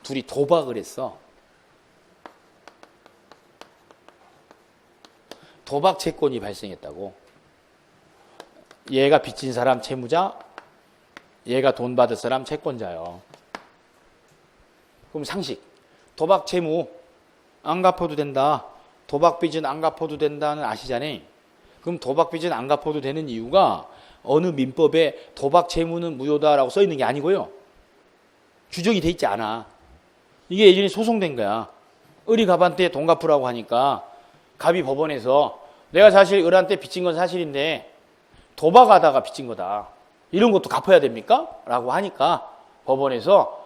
Speaker 1: 둘이 도박을 했어. 도박 채권이 발생했다고. 얘가 빚진 사람 채무자, 얘가 돈 받을 사람 채권자요. 그럼 상식, 도박 채무 안 갚아도 된다. 도박 빚은 안 갚아도 된다는 아시잖아요. 그럼 도박 빚은 안 갚아도 되는 이유가 어느 민법에 도박 채무는 무효다라고 써 있는 게 아니고요. 규정이 돼 있지 않아. 이게 예전에 소송된 거야. 을이 갑한테 돈 갚으라고 하니까 갑이 법원에서 내가 사실 을한테 빚진 건 사실인데 도박하다가 빚진 거다. 이런 것도 갚아야 됩니까? 라고 하니까 법원에서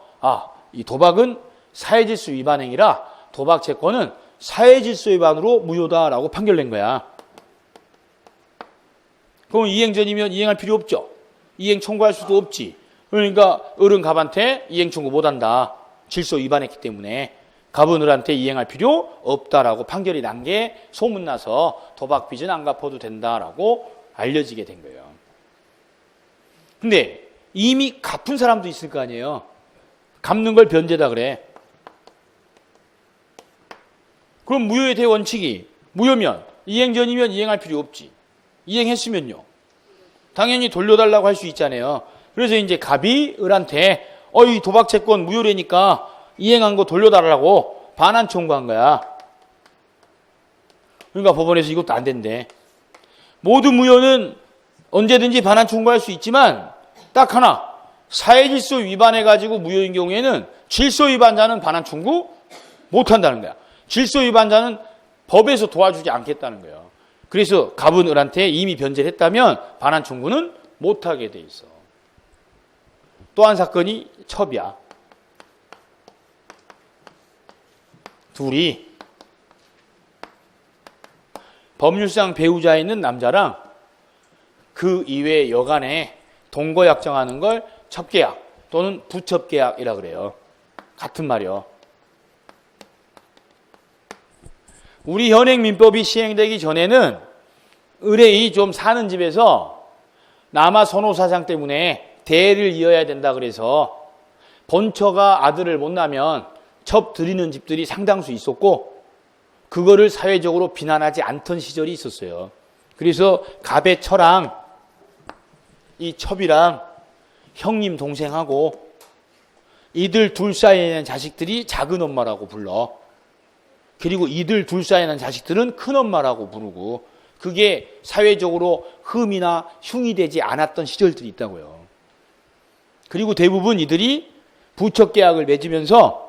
Speaker 1: 이 도박은 사회질서 위반 행위라 도박 채권은 사회질서 위반으로 무효다라고 판결낸 거야. 그럼 이행전이면 이행할 필요 없죠. 이행 청구할 수도 없지. 그러니까 을은 갑한테 이행 청구 못한다. 질서 위반했기 때문에 갑은 을한테 이행할 필요 없다라고 판결이 난 게 소문나서 도박 빚은 안 갚아도 된다라고 알려지게 된 거예요. 근데 이미 갚은 사람도 있을 거 아니에요. 갚는 걸 변제다 그래. 그럼 무효의 대원칙이 무효면 이행전이면 이행할 필요 없지. 이행했으면요. 당연히 돌려달라고 할 수 있잖아요. 그래서 이제 갑이 을한테 이 도박 채권 무효라니까 이행한 거 돌려달라고 반환 청구한 거야. 그러니까 법원에서 이것도 안 된대. 모든 무효는 언제든지 반환 청구할 수 있지만 딱 하나 사회질서 위반해가지고 무효인 경우에는 질서 위반자는 반환 청구 못한다는 거야. 질서 위반자는 법에서 도와주지 않겠다는 거예요. 그래서 갑은 을한테 이미 변제를 했다면 반환 청구는 못하게 돼 있어. 또 한 사건이 첩이야. 둘이 법률상 배우자 있는 남자랑 그 이외의 여간에 동거약정하는 걸 첩계약 또는 부첩계약이라 그래요. 같은 말이요. 우리 현행민법이 시행되기 전에는 의뢰인이 좀 사는 집에서 남아 선호 사상 때문에 대를 이어야 된다 그래서 본처가 아들을 못 낳으면 첩 드리는 집들이 상당수 있었고 그거를 사회적으로 비난하지 않던 시절이 있었어요. 그래서 갑의 처랑 이 첩이랑 형님 동생하고 이들 둘 사이에 있는 자식들이 작은 엄마라고 불러. 그리고 이들 둘 사이에 있는 자식들은 큰 엄마라고 부르고 그게 사회적으로 흠이나 흉이 되지 않았던 시절들이 있다고요. 그리고 대부분 이들이 부첩계약을 맺으면서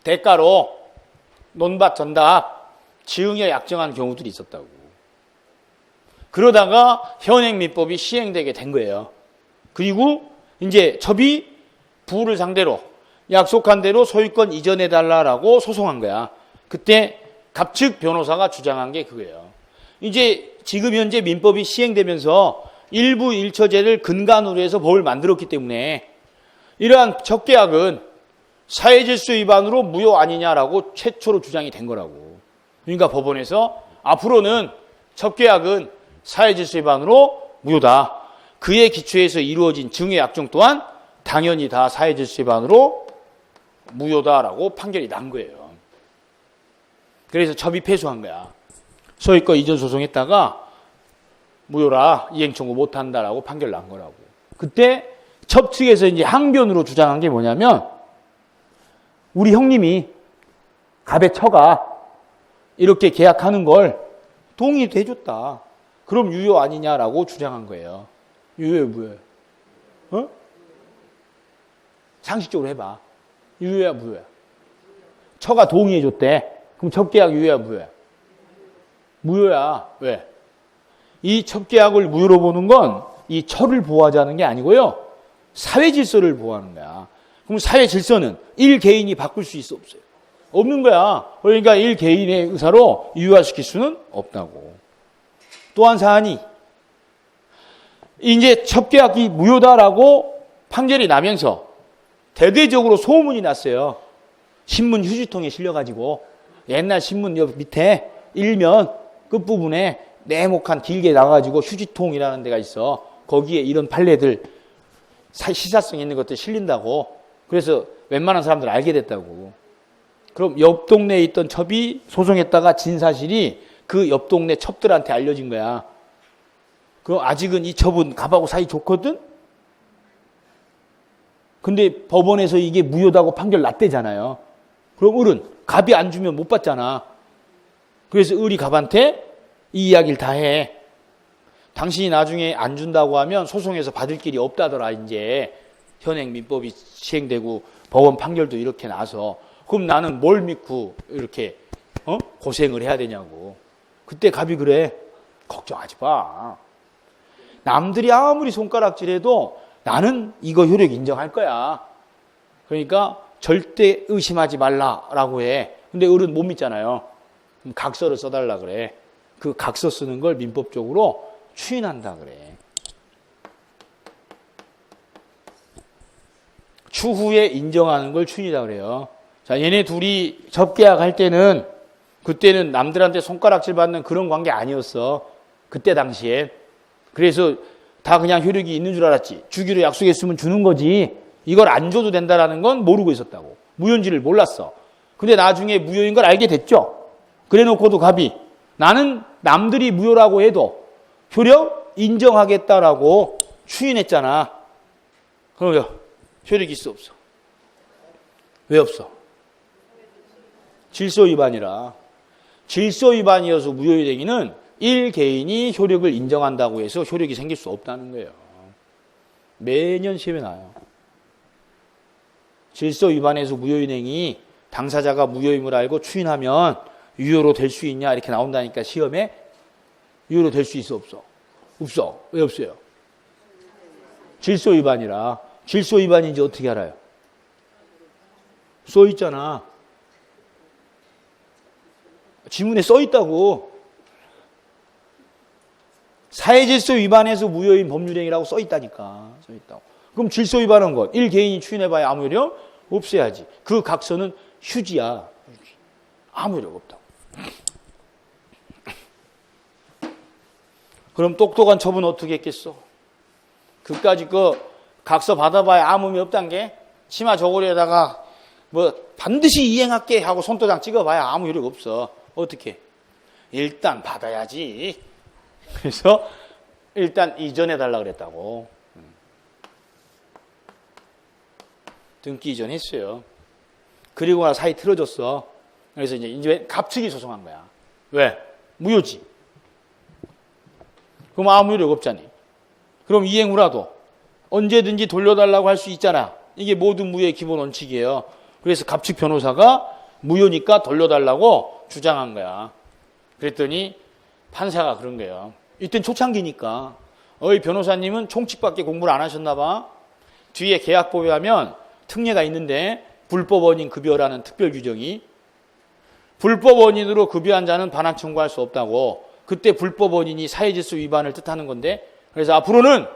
Speaker 1: 대가로 논밭 전답, 지응에 약정한 경우들이 있었다고. 그러다가 현행민법이 시행되게 된 거예요. 그리고 이제 첩이 부를 상대로 약속한 대로 소유권 이전해달라고 소송한 거야. 그때 갑측 변호사가 주장한 게 그거예요. 이제 지금 현재 민법이 시행되면서 일부 일처제를 근간으로 해서 법을 만들었기 때문에 이러한 첩계약은 사회질서 위반으로 무효 아니냐라고 최초로 주장이 된 거라고. 그러니까 법원에서 앞으로는 첩계약은 사회질서 위반으로 무효다. 그에 기초해서 이루어진 증의 약정 또한 당연히 다 사회질서 위반으로 무효다라고 판결이 난 거예요. 그래서 첩이 패소한 거야. 소유권 이전 소송했다가 무효라 이행 청구 못한다라고 판결 난 거라고. 그때 첩 측에서 이제 항변으로 주장한 게 뭐냐면 우리 형님이 갑의 처가 이렇게 계약하는 걸 동의도 해줬다. 그럼 유효 아니냐라고 주장한 거예요. 유효해 무효해? 상식적으로 해봐. 유효야 무효야? 처가 동의해줬대. 그럼 첩계약 유효야 무효야? 무효야. 왜? 이 첩계약을 무효로 보는 건 이 철을 보호하자는 게 아니고요. 사회 질서를 보호하는 거야. 그럼 사회 질서는 일 개인이 바꿀 수 있어 없어요? 없는 거야. 그러니까 일 개인의 의사로 유효화시킬 수는 없다고. 또 한 사안이 이제 첩계약이 무효다라고 판결이 나면서 대대적으로 소문이 났어요. 신문 휴지통에 실려가지고 옛날 신문 옆 밑에 일면 끝부분에 네모칸 길게 나가지고 휴지통이라는 데가 있어. 거기에 이런 판례들 시사성 있는 것들 실린다고. 그래서 웬만한 사람들 알게 됐다고. 그럼 옆 동네에 있던 첩이 소송했다가 진 사실이 그 옆 동네 첩들한테 알려진 거야. 그럼 아직은 이 첩은 갑하고 사이 좋거든? 근데 법원에서 이게 무효다고 판결 났대잖아요. 그럼 을은 갑이 안 주면 못 받잖아. 그래서 을이 갑한테 이 이야기를 다 해. 당신이 나중에 안 준다고 하면 소송에서 받을 길이 없다더라. 이제 현행 민법이 시행되고 법원 판결도 이렇게 나서 그럼 나는 뭘 믿고 이렇게 고생을 해야 되냐고. 그때 갑이 그래. 걱정하지 마. 남들이 아무리 손가락질해도 나는 이거 효력 인정할 거야. 그러니까 절대 의심하지 말라라고 해. 근데 을은 못 믿잖아요. 그럼 각서를 써달라 그래. 그 각서 쓰는 걸 민법적으로 추인한다 그래. 추후에 인정하는 걸 추인이다 그래요. 자, 얘네 둘이 접계약 할 때는 그때는 남들한테 손가락질 받는 그런 관계 아니었어. 그때 당시에. 그래서 다 그냥 효력이 있는 줄 알았지. 주기로 약속했으면 주는 거지. 이걸 안 줘도 된다라는 건 모르고 있었다고. 무효인지를 몰랐어. 근데 나중에 무효인 걸 알게 됐죠. 그래 놓고도 갑이 나는 남들이 무효라고 해도 효력 인정하겠다라고 추인했잖아. 그럼 효력이 있어 없어? 왜 없어? 질서 위반이라. 질서 위반이어서 무효의 되기는 일 개인이 효력을 인정한다고 해서 효력이 생길 수 없다는 거예요. 매년 시험에 나와요. 질서 위반에서 무효인행이 당사자가 무효임을 알고 추인하면 유효로 될 수 있냐 이렇게 나온다니까 시험에. 유효로 될 수 있어 없어? 없어. 왜 없어요? 질서 위반이라. 질서 위반인지 어떻게 알아요? 써 있잖아. 지문에 써 있다고. 사회질서 위반에서 무효인 법률행위라고 써 있다니까. 써 있다고. 그럼 질서 위반한 것, 일 개인이 추인해봐야 아무 효력 없어야지. 그 각서는 휴지야. 아무 효력 없다고. 그럼 똑똑한 첩은 어떻게 했겠어? 그까짓 거 각서 받아봐야 아무 의미 없단 게 치마 저고리에다가 뭐 반드시 이행할게 하고 손도장 찍어봐야 아무 효력 없어. 어떻게? 일단 받아야지. 그래서 일단 이전해달라 그랬다고. 등기 이전했어요. 그리고 나 사이 틀어졌어. 그래서 이제 갑측이 소송한 거야. 왜? 무효지. 그럼 아무 효력 없잖니. 그럼 이행 후라도 언제든지 돌려달라고 할 수 있잖아. 이게 모든 무효의 기본 원칙이에요. 그래서 갑측 변호사가 무효니까 돌려달라고 주장한 거야. 그랬더니 판사가 그런 거예요. 이땐 초창기니까 어이 변호사님은 총칙밖에 공부를 안 하셨나 봐. 뒤에 계약법에 하면 특례가 있는데 불법 원인 급여라는 특별 규정이 불법 원인으로 급여한 자는 반환 청구할 수 없다고. 그때 불법 원인이 사회질서 위반을 뜻하는 건데 그래서 앞으로는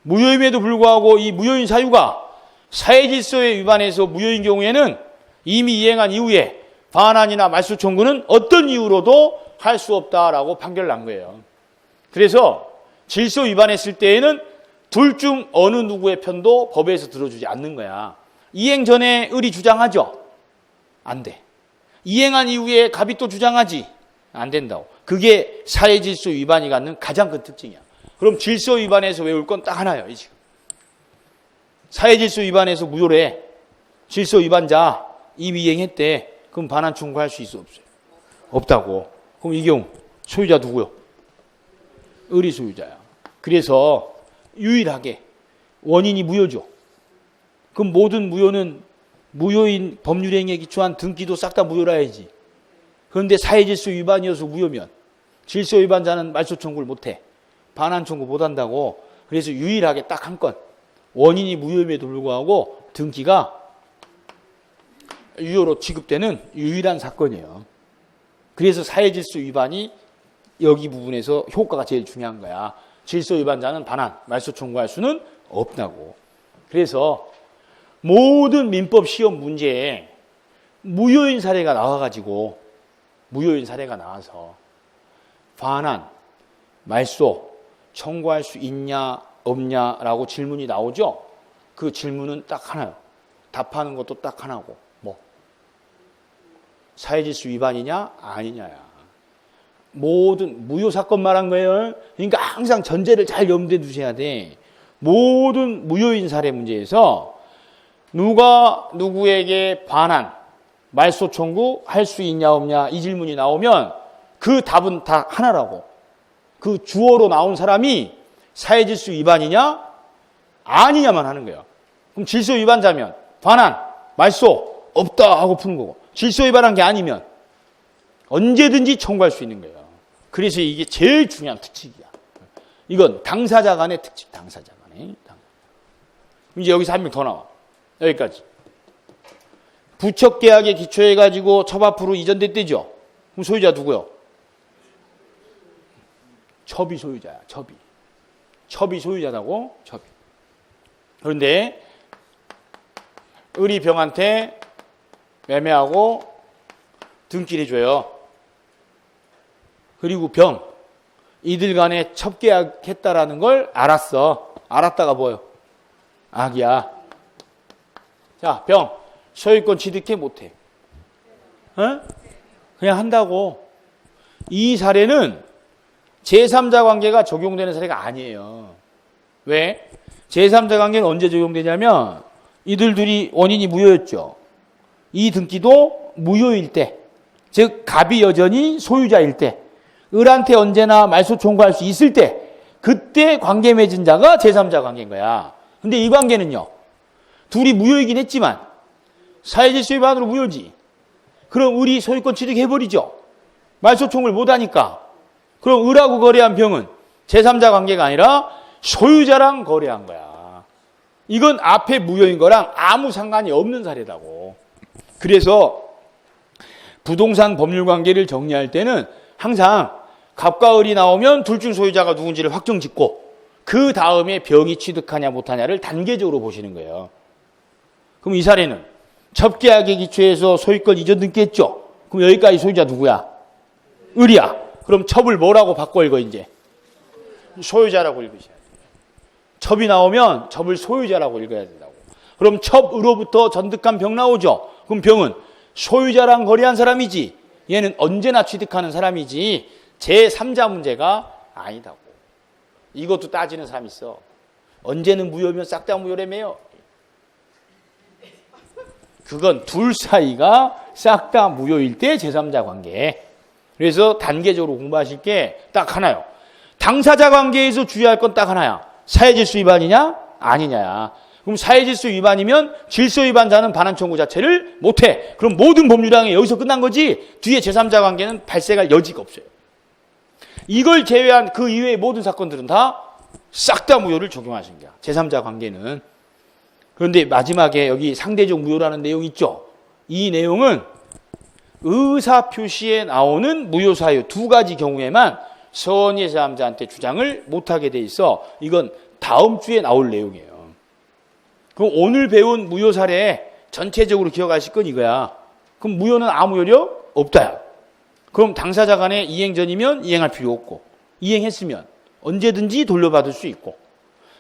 Speaker 1: 무효임에도 불구하고 이 무효인 사유가 사회질서에 위반해서 무효인 경우에는 이미 이행한 이후에 반환이나 말소 청구는 어떤 이유로도 할 수 없다라고 판결을 난 거예요. 그래서 질서 위반했을 때에는 둘 중 어느 누구의 편도 법에서 들어주지 않는 거야. 이행 전에 을이 주장하죠? 안 돼. 이행한 이후에 갑이 또 주장하지? 안 된다고. 그게 사회질서 위반이 갖는 가장 큰 특징이야. 그럼 질서 위반에서 외울 건 딱 하나예요. 지금. 사회질서 위반에서 무효래. 질서 위반자 이미 이행했대. 그럼 반환 청구할 수 있어 없어요? 없다고. 그럼 이 경우 소유자 누구요? 을이 소유자야. 그래서 유일하게 원인이 무효죠. 그럼 모든 무효는 무효인 법률행위에 기초한 등기도 싹 다 무효라 해야지. 그런데 사회질서 위반이어서 무효면 질서 위반자는 말소 청구를 못해. 반환 청구 못한다고. 그래서 유일하게 딱 한 건. 원인이 무효임에도 불구하고 등기가 유효로 취급되는 유일한 사건이에요. 그래서 사회질서 위반이 여기 부분에서 효과가 제일 중요한 거야. 질서 위반자는 반환, 말소 청구할 수는 없다고. 그래서 모든 민법 시험 문제에 무효인 사례가 나와가지고 무효인 사례가 나와서 반환, 말소 청구할 수 있냐 없냐라고 질문이 나오죠. 그 질문은 딱 하나요. 답하는 것도 딱 하나고 뭐 사회질서 위반이냐 아니냐야. 모든 무효 사건 말한 거예요. 그러니까 항상 전제를 잘 염두에 두셔야 돼. 모든 무효인 사례 문제에서 누가 누구에게 반환, 말소 청구 할 수 있냐 없냐 이 질문이 나오면 그 답은 다 하나라고. 그 주어로 나온 사람이 사회질서 위반이냐 아니냐만 하는 거예요. 그럼 질서 위반자면 반환, 말소 없다 하고 푸는 거고, 질서 위반한 게 아니면 언제든지 청구할 수 있는 거예요. 그래서 이게 제일 중요한 특칙이야. 이건 당사자 간의 특칙, 당사자 간의. 이제 여기서 한 명 더 나와. 여기까지. 부척계약에 기초해가지고 첩 앞으로 이전됐대죠. 그럼 소유자 누구요? 첩이 소유자야, 첩이. 첩이 소유자라고, 첩이. 그런데 의리병한테 매매하고 등기를 해줘요. 그리고 병, 이들 간에 첩계약했다라는 걸 알았어. 알았다가 뭐요? 악이야. 자, 병, 소유권 취득해 못해? 어? 그냥 한다고. 이 사례는 제3자 관계가 적용되는 사례가 아니에요. 왜? 제3자 관계는 언제 적용되냐면 이들 둘이 원인이 무효였죠. 이 등기도 무효일 때, 즉 갑이 여전히 소유자일 때, 을한테 언제나 말소 청구할 수 있을 때, 그때 관계 맺은 자가 제3자 관계인 거야. 근데 이 관계는요, 둘이 무효이긴 했지만 사회질서 위반으로 무효지. 그럼 을이 소유권 취득해버리죠. 말소 청구를 못하니까. 그럼 을하고 거래한 병은 제3자 관계가 아니라 소유자랑 거래한 거야. 이건 앞에 무효인 거랑 아무 상관이 없는 사례라고. 그래서 부동산 법률 관계를 정리할 때는 항상 갑과 을이 나오면 둘 중 소유자가 누군지를 확정 짓고 그 다음에 병이 취득하냐 못하냐를 단계적으로 보시는 거예요. 그럼 이 사례는 첩계약에 기초해서 소유권 이전 등기했죠. 그럼 여기까지 소유자 누구야? 을이야. 그럼 첩을 뭐라고 바꿔 읽어 이제? 소유자라고 읽으셔야 돼요. 첩이 나오면 첩을 소유자라고 읽어야 된다고. 그럼 첩으로부터 전득한 병 나오죠. 그럼 병은 소유자랑 거래한 사람이지, 얘는 언제나 취득하는 사람이지 제3자 문제가 아니다고. 이것도 따지는 사람이 있어. 언제는 무효면 싹 다 무효라며요. 그건 둘 사이가 싹 다 무효일 때 제3자 관계. 그래서 단계적으로 공부하실 게 딱 하나요. 당사자 관계에서 주의할 건 딱 하나야. 사회질서 위반이냐 아니냐야. 그럼 사회질서 위반이면 질서 위반자는 반환 청구 자체를 못해. 그럼 모든 법률항이 여기서 끝난 거지 뒤에 제3자 관계는 발생할 여지가 없어요. 이걸 제외한 그 이외의 모든 사건들은 다 싹 다 무효를 적용하신 거야. 제3자 관계는. 그런데 마지막에 여기 상대적 무효라는 내용 있죠. 이 내용은 의사표시에 나오는 무효 사유 두 가지 경우에만 선의 제3자한테 주장을 못하게 돼 있어. 이건 다음 주에 나올 내용이에요. 그럼 오늘 배운 무효 사례 전체적으로 기억하실 건 이거야. 그럼 무효는 아무 효력 없다야. 그럼 당사자 간에 이행 전이면 이행할 필요 없고, 이행했으면 언제든지 돌려받을 수 있고,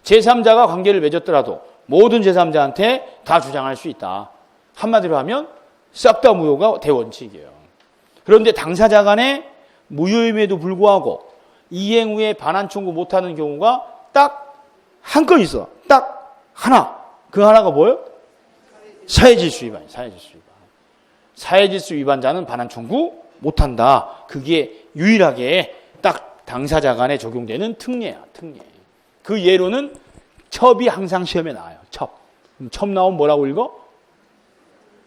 Speaker 1: 제3자가 관계를 맺었더라도 모든 제3자한테 다 주장할 수 있다. 한마디로 하면 싹 다 무효가 대원칙이에요. 그런데 당사자 간에 무효임에도 불구하고 이행 후에 반환 청구 못하는 경우가 딱 한 건 있어. 딱 하나. 그 하나가 뭐예요? 사회질서 위반이에요. 사회질서 위반. 사회질서 위반자는 반환 청구 못한다. 그게 유일하게 딱 당사자 간에 적용되는 특례야. 특례. 그 예로는 첩이 항상 시험에 나와요. 첩. 그럼 첩 나오면 뭐라고 읽어?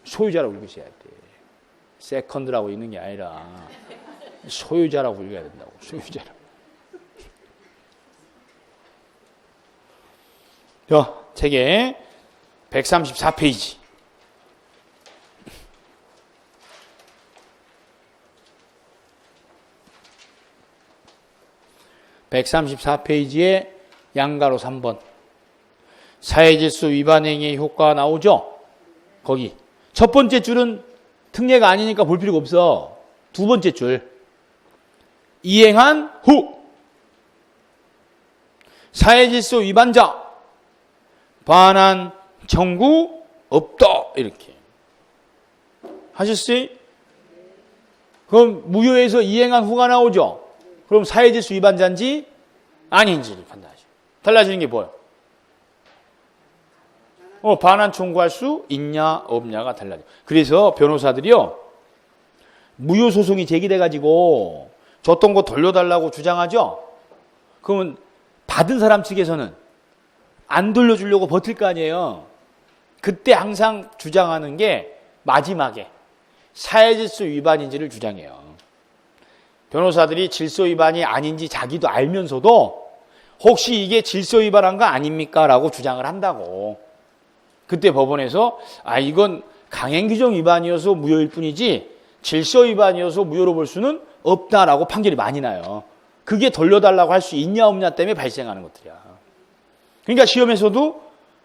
Speaker 1: 소유자라고 읽으셔야 돼. 세컨드라고 읽는 게 아니라 소유자라고 불려야 된다고. 소유자라고. 자, 책에 134페이지. (134페이지에) 양가로 3번 사회질서 위반 행위의 효과가 나오죠. 거기 첫 번째 줄은 특례가 아니니까 볼 필요가 없어. 두 번째 줄 이행한 후 사회질서 위반자 반환 청구 없다 이렇게 하셨어요? 그럼 무효에서 이행한 후가 나오죠. 그럼 사회질서 위반자인지 아닌지를 판단하죠. 달라지는 게 뭐예요? 반환 청구할 수 있냐 없냐가 달라져. 그래서 변호사들이요 무효 소송이 제기돼가지고 줬던 거 돌려달라고 주장하죠. 그러면 받은 사람 측에서는 안 돌려주려고 버틸 거 아니에요. 그때 항상 주장하는 게 마지막에 사회질서 위반인지를 주장해요. 변호사들이 질서 위반이 아닌지 자기도 알면서도 혹시 이게 질서 위반한 거 아닙니까? 라고 주장을 한다고. 그때 법원에서 이건 강행규정 위반이어서 무효일 뿐이지 질서 위반이어서 무효로 볼 수는 없다라고 판결이 많이 나요. 그게 돌려달라고 할 수 있냐 없냐 때문에 발생하는 것들이야. 그러니까 시험에서도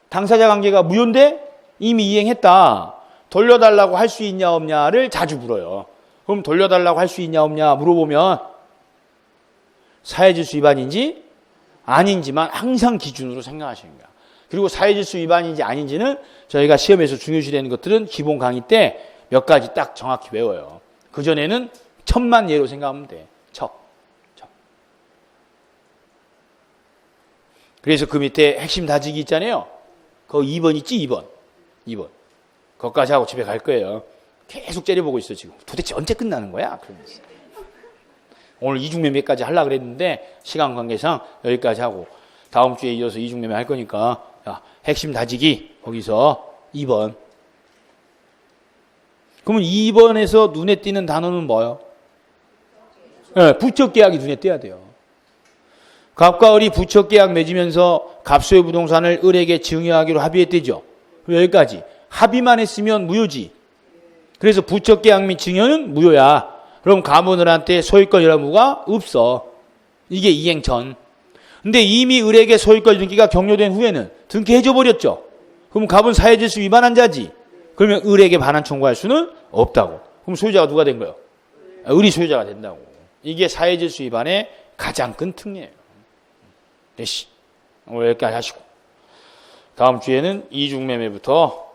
Speaker 1: 당사자 관계가 무효인데 이미 이행했다. 돌려달라고 할 수 있냐 없냐를 자주 물어요. 그럼 돌려달라고 할 수 있냐 없냐 물어보면 사회질서 위반인지 아닌지만 항상 기준으로 생각하시는 거야. 그리고 사회질서 위반인지 아닌지는 저희가 시험에서 중요시되는 것들은 기본 강의 때 몇 가지 딱 정확히 외워요. 그전에는 첩만 예로 생각하면 돼. 첩. 그래서 그 밑에 핵심 다지기 있잖아요. 그거 2번 있지? 2번. 그것까지 하고 집에 갈 거예요. 계속 째려보고 있어 지금. 도대체 언제 끝나는 거야? 그러면서. 오늘 이중매매까지 하려고 그랬는데 시간 관계상 여기까지 하고 다음 주에 이어서 이중매매 할 거니까 핵심 다지기 거기서 2번. 그러면 2번에서 눈에 띄는 단어는 뭐예요? 부처계약이 눈에 띄어야 돼요. 갑과 을이 부처계약 맺으면서 갑소유 부동산을 을에게 증여하기로 합의했대죠. 여기까지. 합의만 했으면 무효지. 그래서 부처계약 및 증여는 무효야. 그럼 갑은 을한테 소유권 여부가 없어. 이게 이행 전. 근데 이미 을에게 소유권 등기가 격려된 후에는 등기해줘 버렸죠. 그럼 갑은 사회질서 위반한 자지. 그러면 을에게 반환 청구할 수는 없다고. 그럼 소유자가 누가 된 거예요? 을이 소유자가 된다고. 이게 사회질서 위반의 가장 큰 특례예요. 됐시. 오늘 여기까지 하시고 다음 주에는 이중매매부터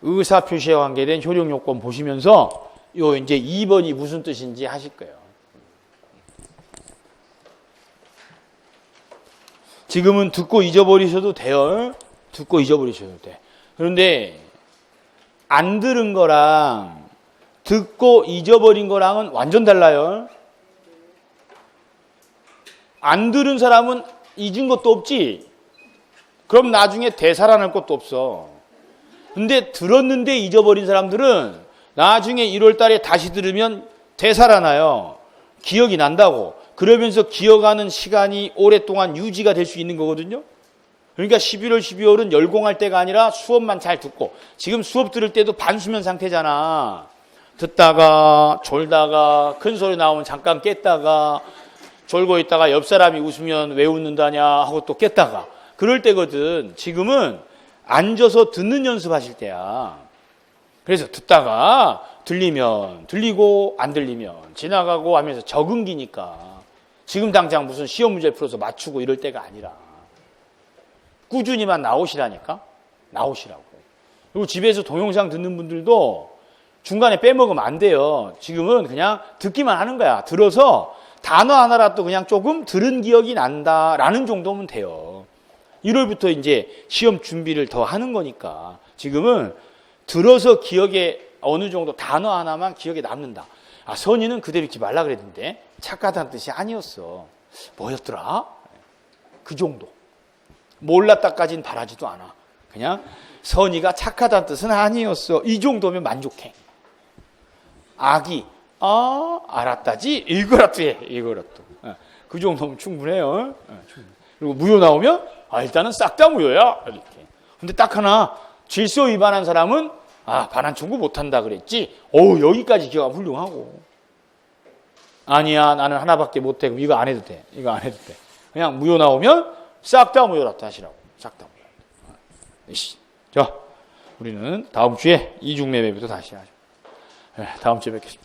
Speaker 1: 의사표시에 관계된 효력요건 보시면서 요 이제 2번이 무슨 뜻인지 하실 거예요. 지금은 듣고 잊어버리셔도 돼요. 듣고 잊어버리셔도 돼. 그런데 안 들은 거랑 듣고 잊어버린 거랑은 완전 달라요. 안 들은 사람은 잊은 것도 없지. 그럼 나중에 되살아날 것도 없어. 근데 들었는데 잊어버린 사람들은 나중에 1월 달에 다시 들으면 되살아나요. 기억이 난다고. 그러면서 기억하는 시간이 오랫동안 유지가 될 수 있는 거거든요. 그러니까 11월, 12월은 열공할 때가 아니라 수업만 잘 듣고 지금 수업 들을 때도 반수면 상태잖아. 듣다가 졸다가 큰 소리 나오면 잠깐 깼다가 졸고 있다가 옆 사람이 웃으면 왜 웃는다냐 하고 또 깼다가 그럴 때거든. 지금은 앉아서 듣는 연습하실 때야. 그래서 듣다가 들리면 들리고 안 들리면 지나가고 하면서 적응기니까 지금 당장 무슨 시험 문제 풀어서 맞추고 이럴 때가 아니라 꾸준히만 나오시라니까. 나오시라고. 그리고 집에서 동영상 듣는 분들도 중간에 빼먹으면 안 돼요. 지금은 그냥 듣기만 하는 거야. 들어서 단어 하나라도 그냥 조금 들은 기억이 난다라는 정도면 돼요. 1월부터 이제 시험 준비를 더 하는 거니까 지금은 들어서 기억에 어느 정도 단어 하나만 기억에 남는다. 선의는 그대로 읽지 말라 그랬는데 착하다는 뜻이 아니었어. 뭐였더라? 그 정도. 몰랐다까지는 바라지도 않아. 그냥 선의가 착하다는 뜻은 아니었어. 이 정도면 만족해. 악이 아, 알았다지? 이거라도 해. 이거라도. 그 정도면 충분해요. 그리고 무효 나오면, 아, 일단은 싹 다 무효야. 이렇게. 근데 딱 하나, 질서 위반한 사람은, 아, 반환 청구 못한다 그랬지? 어우, 여기까지 기억하면 훌륭하고. 아니야, 나는 하나밖에 못해. 그럼 이거 안 해도 돼. 이거 안 해도 돼. 그냥 무효 나오면, 싹 다 무효라도 하시라고. 싹 다 무효. 자, 우리는 다음 주에 이중매매부터 다시 하죠. 다음 주에 뵙겠습니다.